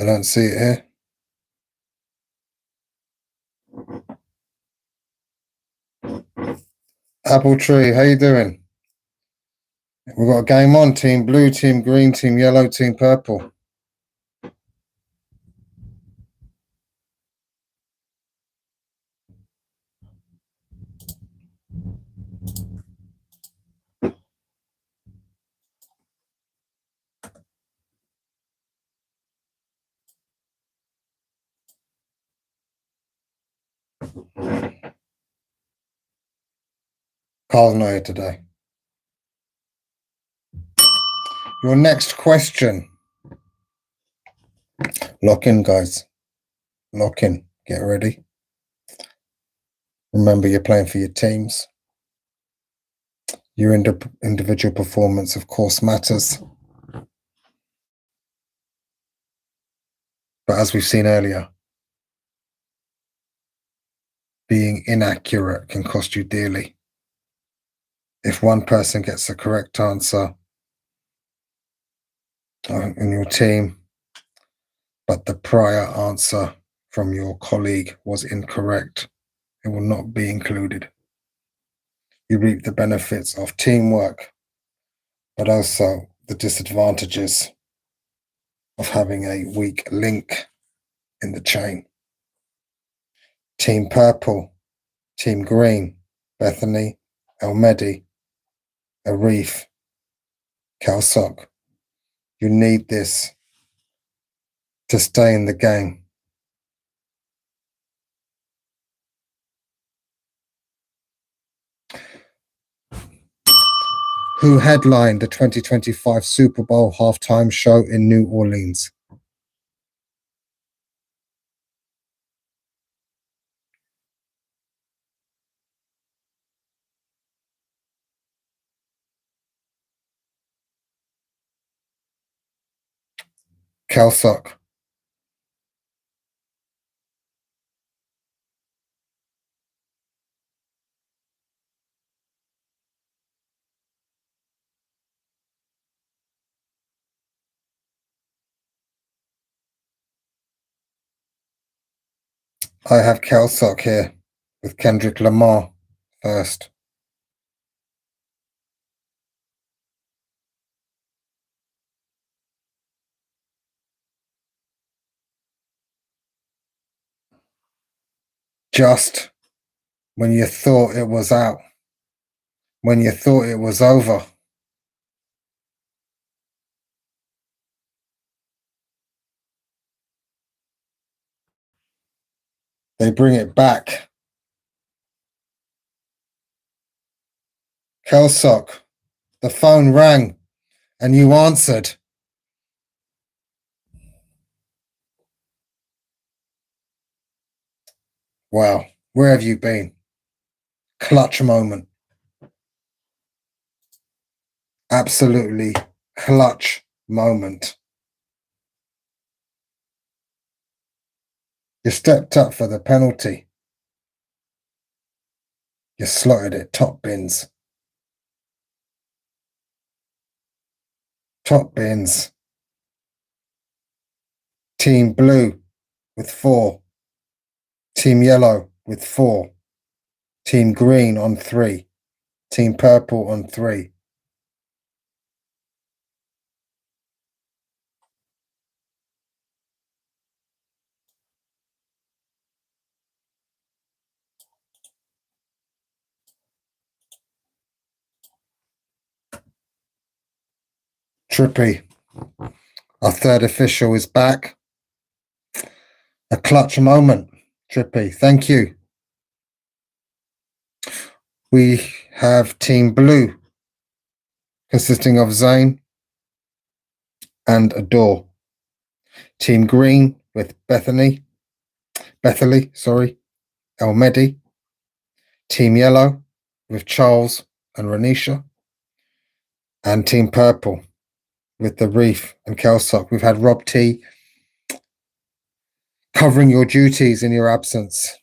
I don't see it here. Apple Tree, how you doing? We've got a game on. Team blue, team green, team yellow, team purple. Carl's not here today. Your next question. Lock in, guys. Lock in. Get ready. Remember, you're playing for your teams. Your individual performance, of course, matters. But as we've seen earlier, being inaccurate can cost you dearly. If one person gets the correct answer in your team, but the prior answer from your colleague was incorrect, it will not be included. You reap the benefits of teamwork, but also the disadvantages of having a weak link in the chain. Team purple, team green, Bethany, Elmedi, Arif, Kalsok. You need this to stay in the game. Who headlined the 2025 Super Bowl halftime show in New Orleans? Kalsok. I have Kalsok here with Kendrick Lamar first. Just when you thought it was out, when you thought it was over, they bring it back. Kalsok, the phone rang and you answered. Wow. Where have you been? Clutch moment. Absolutely clutch moment. You stepped up for the penalty. You slotted it top bins. Top bins. Team blue with 4. Team yellow with 4. Team green on 3. Team purple on 3. Trippy. Our third official is back. A clutch moment. Trippy. Thank you. We have Team blue consisting of Zane and Adore. Team green with Bethany, Elmedi. Team yellow with Charles and Renisha. And Team purple with the Reef and Kelsock. We've had Rob T covering your duties in your absence.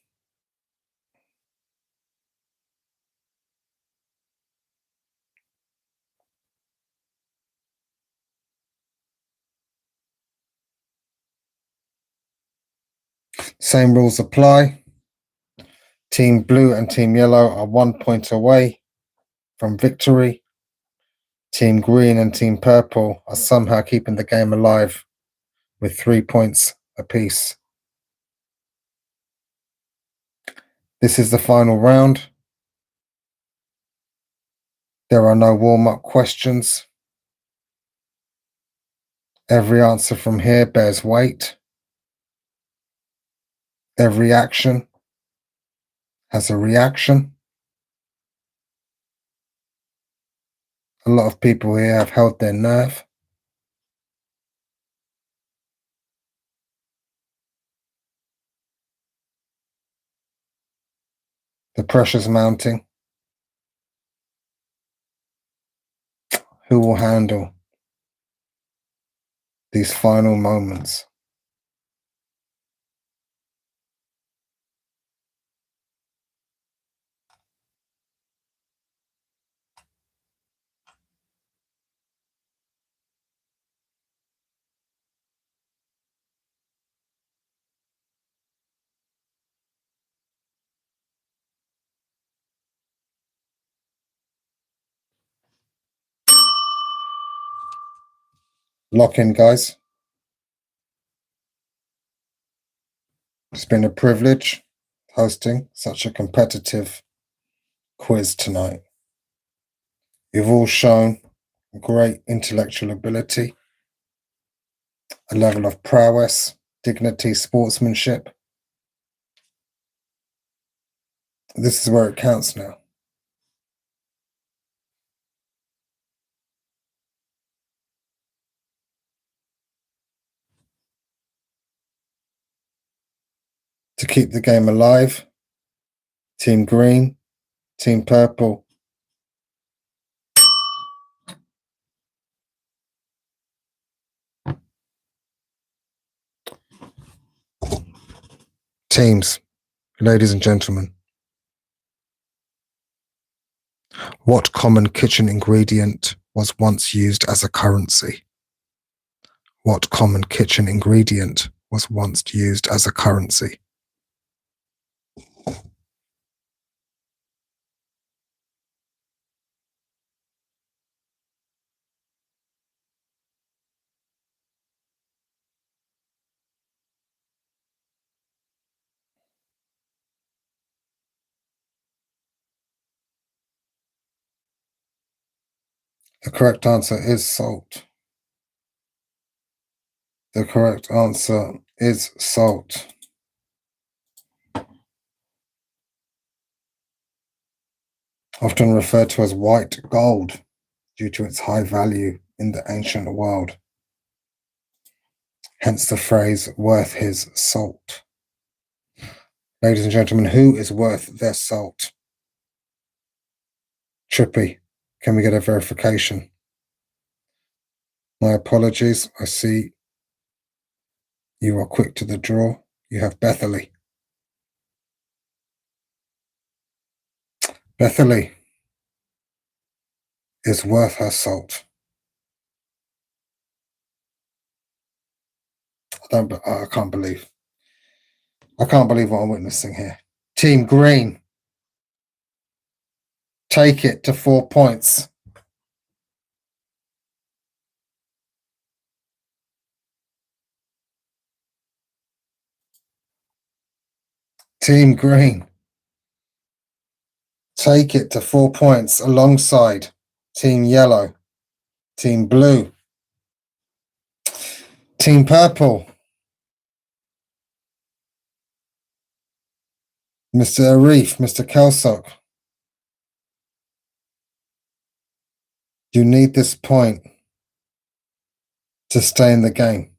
Same rules apply. Team blue and team yellow are 1 point away from victory. Team green and team purple are somehow keeping the game alive with 3 points apiece. This is the final round. There are no warm-up questions. Every answer from here bears weight. Every action has a reaction. A lot of people here have held their nerve. The pressure's mounting. Who will handle these final moments? Lock in, guys. It's been a privilege hosting such a competitive quiz tonight. You've all shown great intellectual ability, a level of prowess, dignity, sportsmanship. This is where it counts now. To keep the game alive, Team Green, Team Purple. Teams, ladies and gentlemen, what common kitchen ingredient was once used as a currency? What common kitchen ingredient was once used as a currency? The correct answer is salt. The correct answer is salt. Often referred to as white gold due to its high value in the ancient world. Hence the phrase, worth his salt. Ladies and gentlemen, who is worth their salt? Trippy, can we get a verification? My apologies. I see you are quick to the draw. You have Bethany. Bethany is worth her salt. I can't believe. I can't believe what I'm witnessing here. Team Green, take it to 4 points. Team Green, take it to 4 points alongside Team Yellow, Team Blue, Team Purple, Mr. Arif, Mr. Kelsock. You need this point to stay in the game.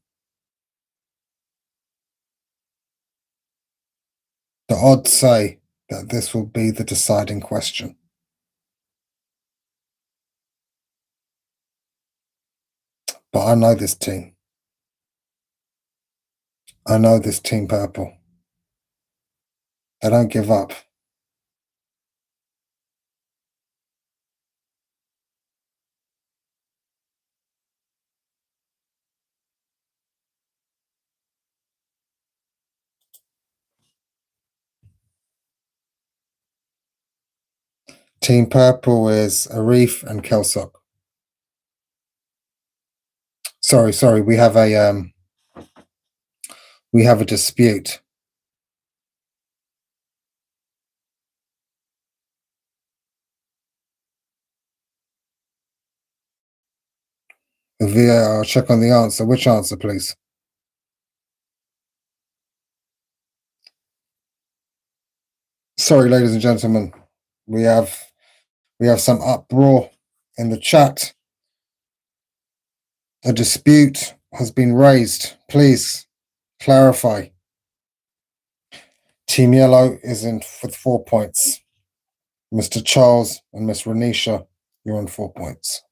The odds say that this will be the deciding question. But I know this team. I know this Team Purple. They don't give up. Team Purple is Arif and Kelsock. Sorry, we have a dispute. The VAR, check on the answer. Which answer, please? Sorry, ladies and gentlemen. We have some uproar in the chat. A dispute has been raised. Please clarify. Team Yellow is in with 4 points. Mr. Charles and Miss Renisha, you're on 4 points.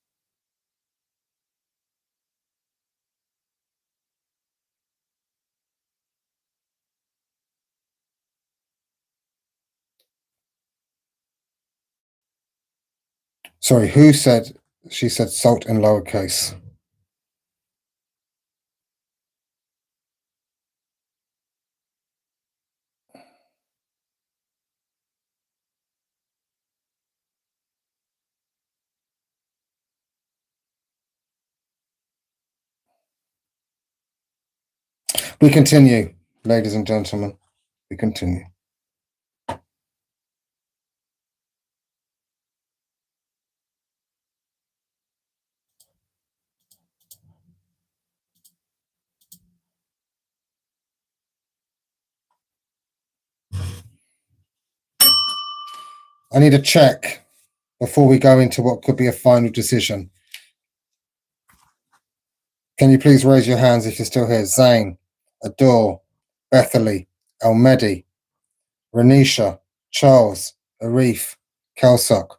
Sorry, who said? She said salt in lowercase. We continue, ladies and gentlemen. We continue. I need a check before we go into what could be a final decision. Can you please raise your hands if you're still here? Zane, Adore, Bethany, Elmedi, Renisha, Charles, Arif, Kelsock.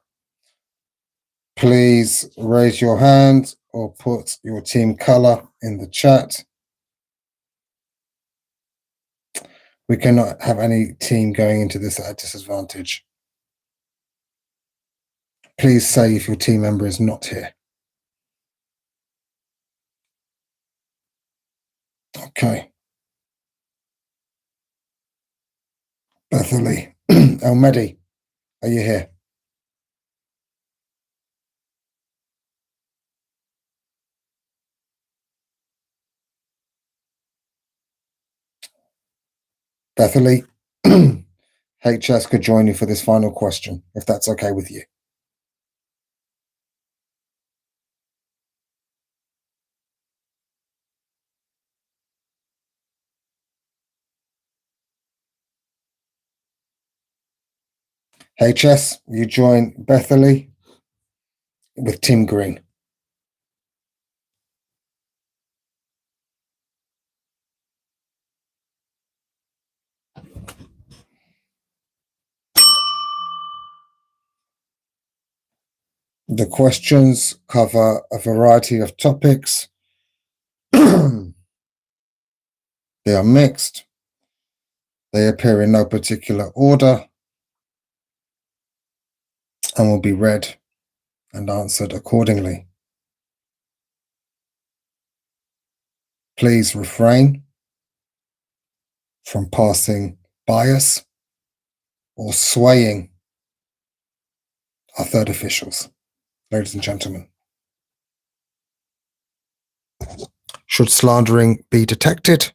Please raise your hand or put your team color in the chat. We cannot have any team going into this at a disadvantage. Please say if your team member is not here. Okay. Bethany, Elmedi, are you here? Bethany, HS could join you for this final question, if that's okay with you. HS, you join Bethany with Team Green. The questions cover a variety of topics. They are mixed. They appear in no particular order and will be read and answered accordingly. Please refrain from passing bias or swaying our third officials, ladies and gentlemen. Should slandering be detected,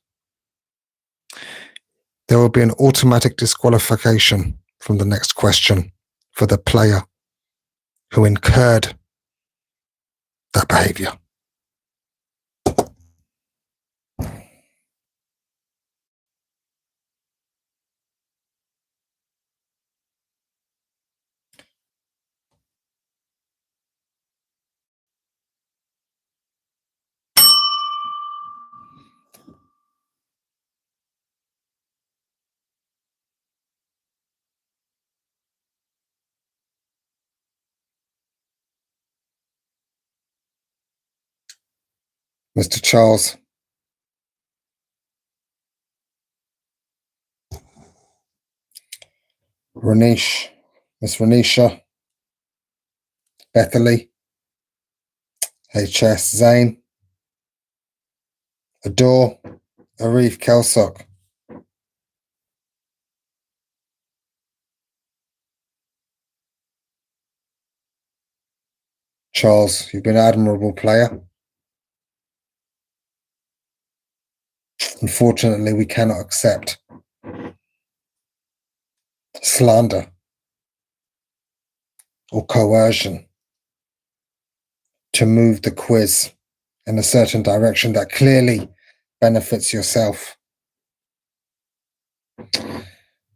there will be an automatic disqualification from the next question for the player who incurred that behavior. Mr. Charles, Ranish, Miss Renisha, Bethany, HS Zane, Adore, Arif Kelsock. Charles, you've been an admirable player. Unfortunately, we cannot accept slander or coercion to move the quiz in a certain direction that clearly benefits yourself.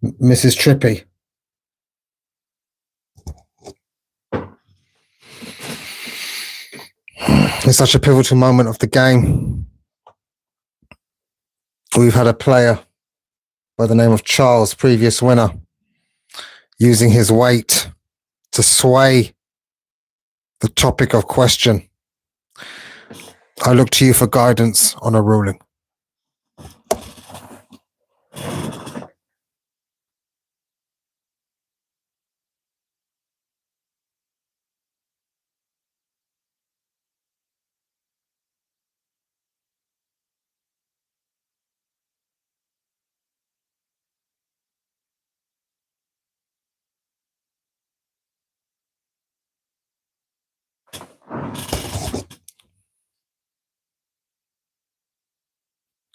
Mrs. Trippy. It's such a pivotal moment of the game. We've had a player by the name of Charles, previous winner, using his weight to sway the topic of question. I look to you for guidance on a ruling.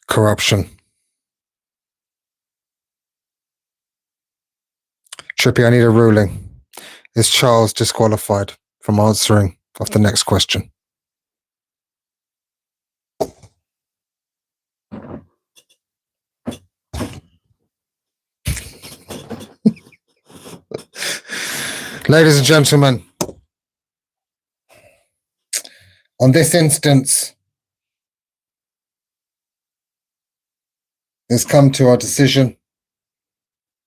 Corruption. Trippy, I need a ruling. Is Charles disqualified from answering of the next question? Ladies and gentlemen, on this instance, it's come to our decision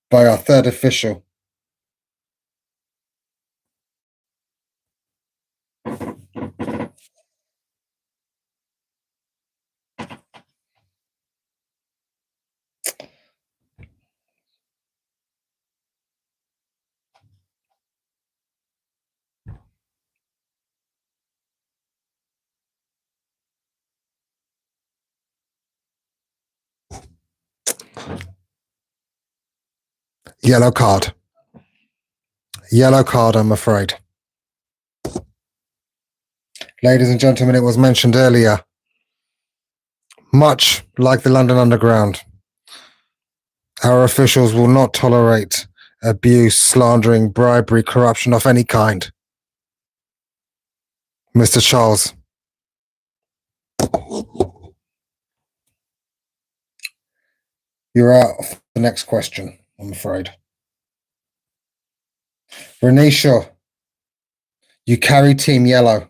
by our third official. Yellow card. Yellow card, I'm afraid. Ladies and gentlemen, it was mentioned earlier, much like the London Underground, our officials will not tolerate abuse, slandering, bribery, corruption of any kind. Mr. Charles. You're out of the next question, I'm afraid. Renisha, you carry Team Yellow.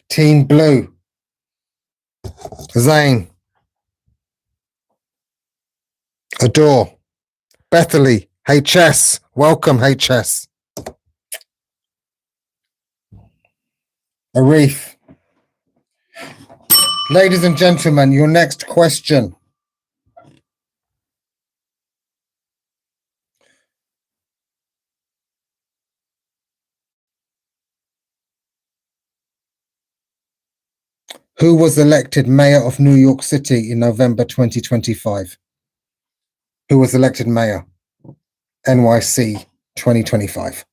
Team Blue. Zane. Adore. Bethany. HS. Welcome, HS. Arif. Ladies and gentlemen, your next question. Who was elected mayor of New York City in November 2025? Who was elected mayor? NYC 2025.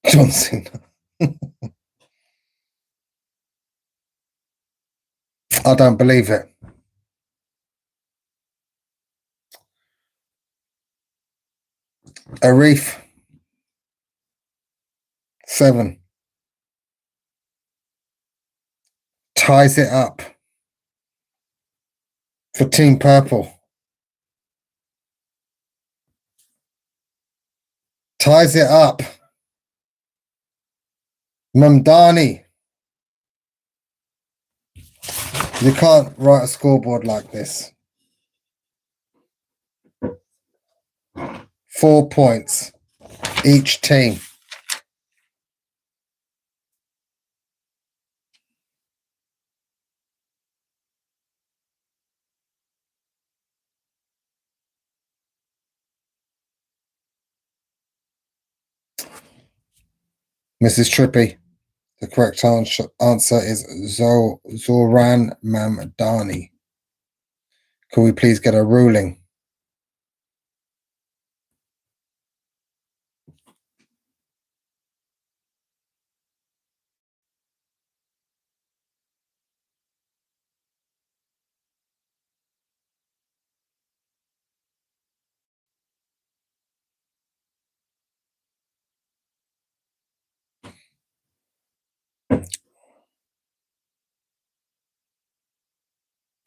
Johnson. I don't believe it. Arif. 7. Ties it up for Team Purple. Ties it up. Mamdani. You can't write a scoreboard like this. 4 points each team. Mrs. Trippy, the correct answer is Zoran Mamdani. Can we please get a ruling?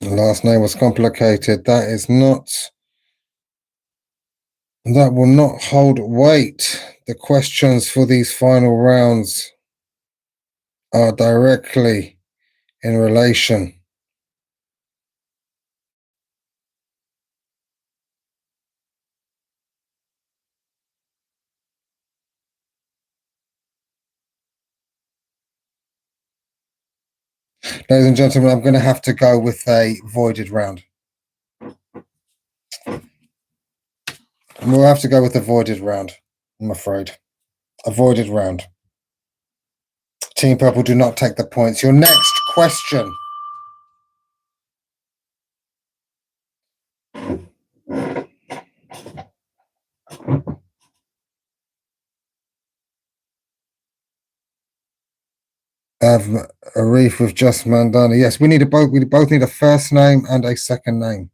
The last name was complicated. That will not hold weight. The questions for these final rounds are directly in relation. Ladies and gentlemen, I'm going to have to go with a voided round. We'll have to go with a voided round, I'm afraid. A voided round. Team Purple do not take the points. Your next question. Arif with just Mandana. Yes, we both need a first name and a second name.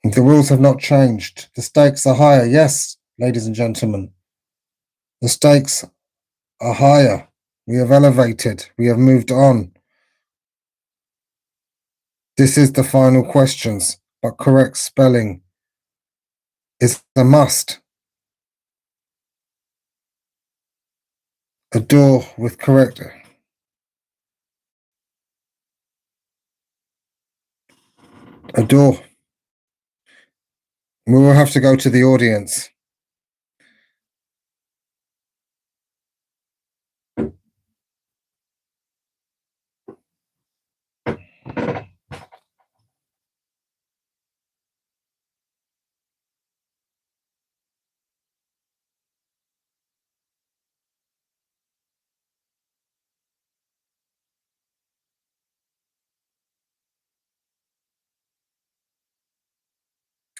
The rules have not changed. The stakes are higher. Yes, ladies and gentlemen. The stakes are higher. We have elevated. We have moved on. This is the final questions, but correct spelling is a must. Adore with correct. Adore. We will have to go to the audience.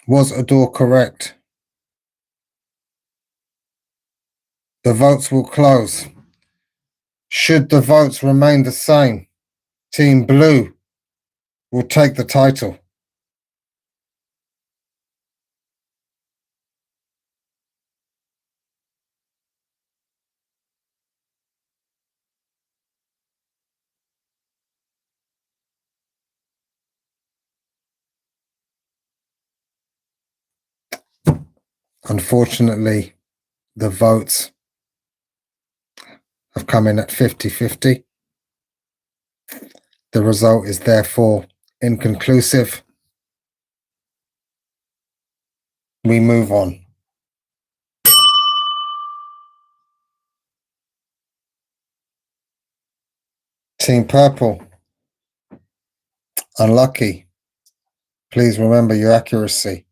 Was Adore correct? The votes will close. Should the votes remain the same, Team Blue will take the title. Unfortunately, the votes have come in at 50-50. The result is therefore inconclusive. We move on. Team Purple, unlucky. Please remember your accuracy.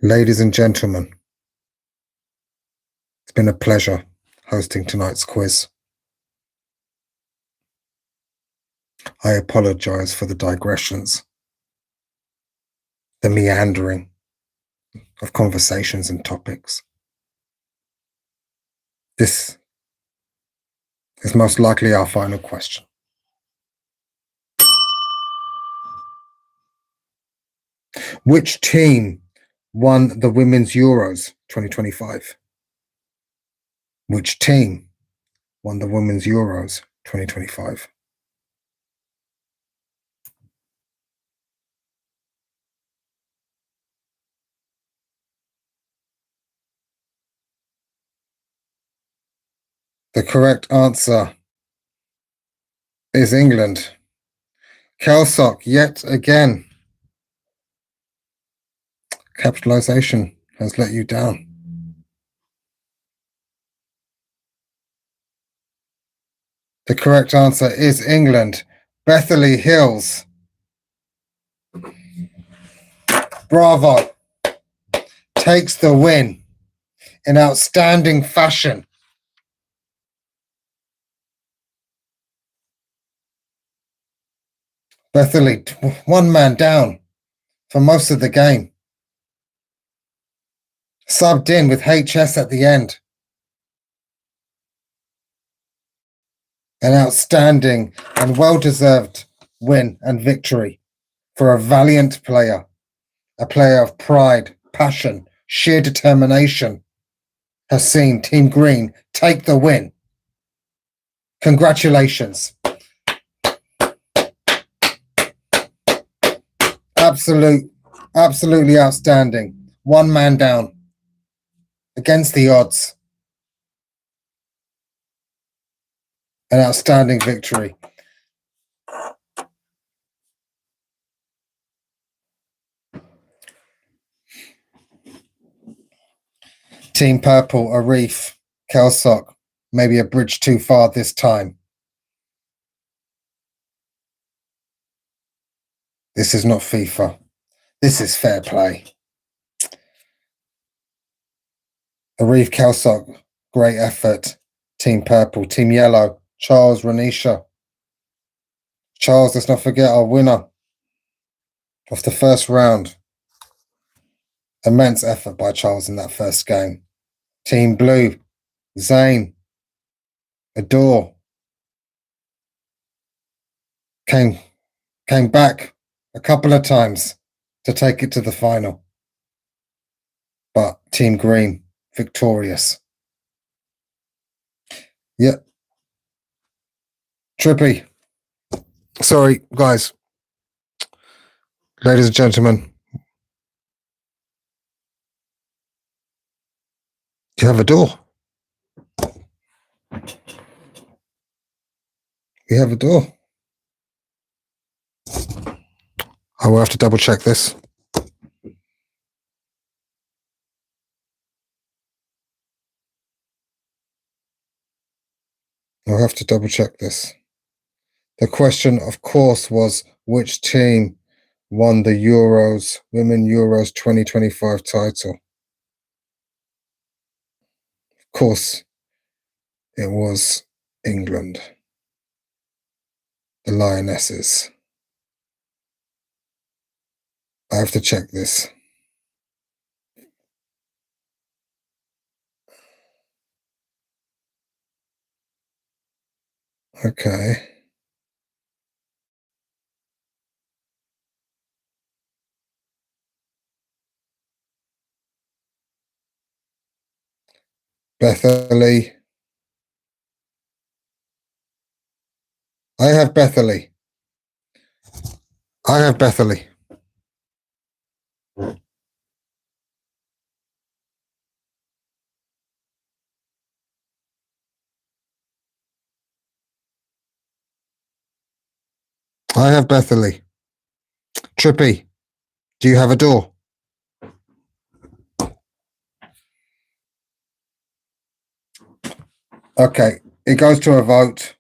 Ladies and gentlemen, it's been a pleasure hosting tonight's quiz. I apologize for the digressions, the meandering of conversations and topics. This is most likely our final question. Which team won the Women's Euros 2025? Which team won the Women's Euros 2025? The correct answer is England. Kelsock, yet again. Capitalization has let you down. The correct answer is England. Bethany Hills. Bravo. Takes the win in outstanding fashion. Bethany, one man down for most of the game. Subbed in with HS at the end. An outstanding and well-deserved win and victory for a valiant player, a player of pride, passion, sheer determination, has seen Team Green take the win. Congratulations. Absolutely outstanding. One man down against the odds. An outstanding victory. Team Purple, Arif, Kelsock, maybe a bridge too far this time. This is not FIFA. This is fair play. Arif, Kelsock, great effort. Team Purple, Team Yellow, Charles, Renisha. Charles, let's not forget our winner of the first round. Immense effort by Charles in that first game. Team Blue, Zane, Adore. Came back a couple of times to take it to the final. But Team Green, victorious. Yeah. Trippy. Sorry, guys. Ladies and gentlemen. You have a door. We have a door. I will have to double check this. I'll have to double check this. The question, of course, was which team won the Euros, Women Euros 2025 title? Of course, it was England. The Lionesses. I have to check this. Okay. Bethany. I have Bethany. I have Bethany. I have Bethany. Trippy, do you have a door? Okay, it goes to a vote.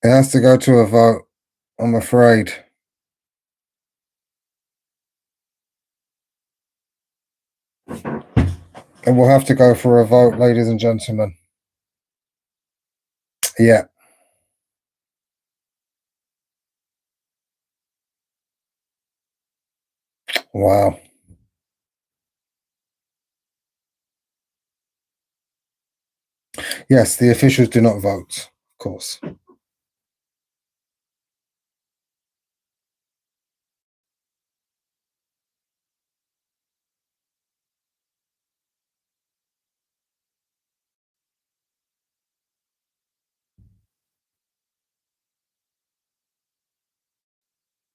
It has to go to a vote, I'm afraid. It will have to go for a vote, ladies and gentlemen. Yeah. Wow. Yes, the officials do not vote, of course.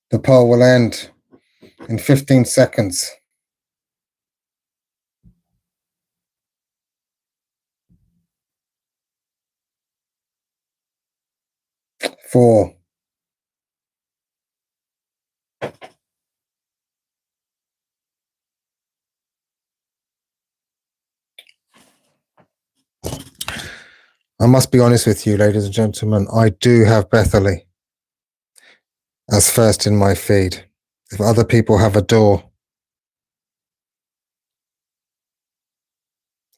The poll will end in 15 seconds. 4, I must be honest with you, ladies and gentlemen. I do have Bethany as first in my feed. If other people have a door,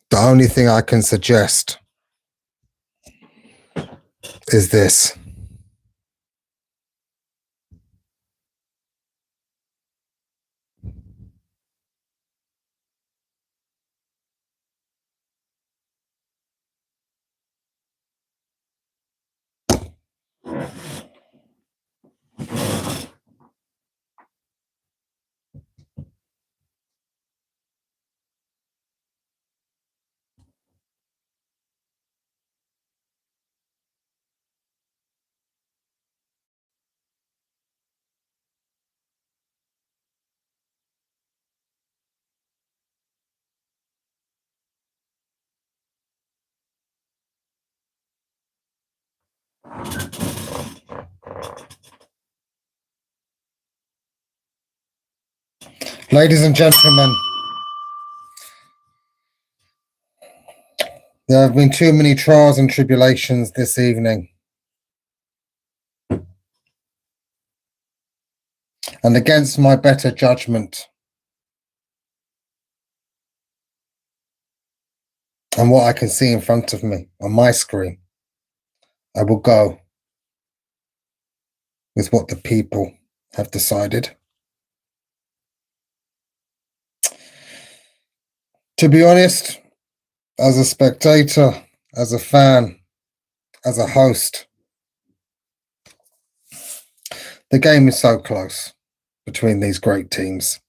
the only thing I can suggest is this. Ladies and gentlemen, there have been too many trials and tribulations this evening. And against my better judgment and what I can see in front of me on my screen, I will go with what the people have decided. To be honest, as a spectator, as a fan, as a host, the game is so close between these great teams.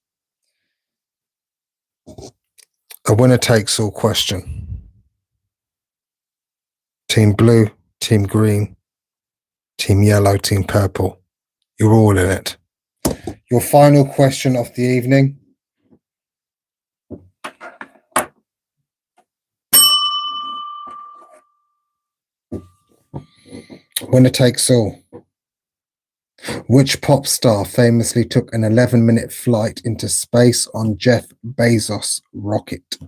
A winner takes all question. Team blue, team green, team yellow, team purple. You're all in it. Your final question of the evening. Winner takes all. Which pop star famously took an 11-minute flight into space on Jeff Bezos' rocket?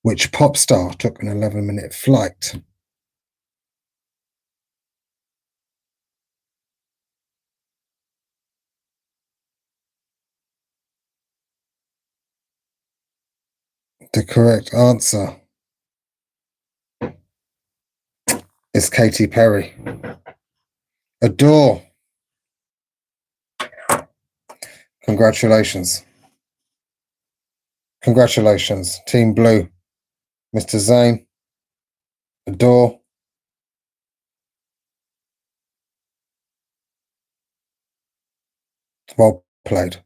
Which pop star took an 11-minute flight? The correct answer is Katy Perry. Adore. Congratulations. Congratulations, Team Blue. Mr. Zane. Adore. Well played.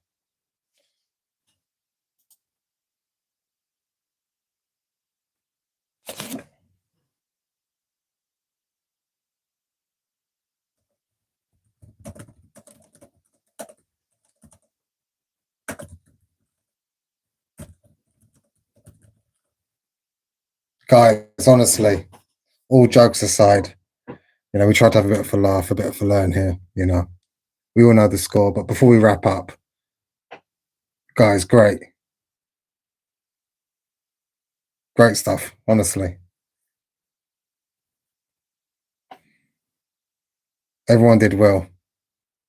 Guys, honestly, all jokes aside, You know, we tried to have a bit of a laugh, a bit of a learn here, you know. We all know the score, but before we wrap up, guys, great. Great stuff, honestly. Everyone did well.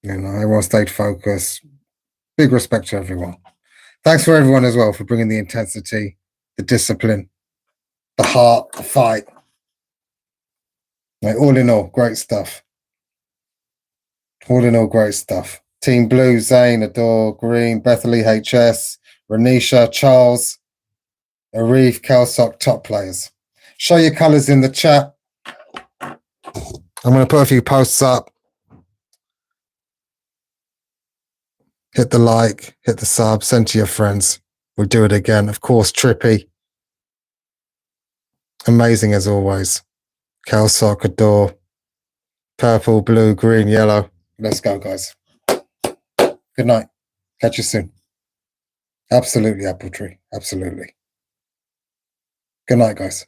You know, everyone stayed focused. Big respect to everyone. Thanks for everyone as well for bringing the intensity, the discipline, the heart, the fight. Like, all in all, great stuff. All in all, great stuff. Team Blue, Zane, Adore, Green, Bethany, HS, Renisha, Charles, Arif, Kelsock, top players. Show your colours in the chat. I'm going to put a few posts up. Hit the like, hit the sub, send to your friends. We'll do it again. Of course, Trippy. Amazing as always. Kelsock, Adore. Purple, blue, green, yellow. Let's go, guys. Good night. Catch you soon. Absolutely, Apple Tree. Absolutely. Good night, guys.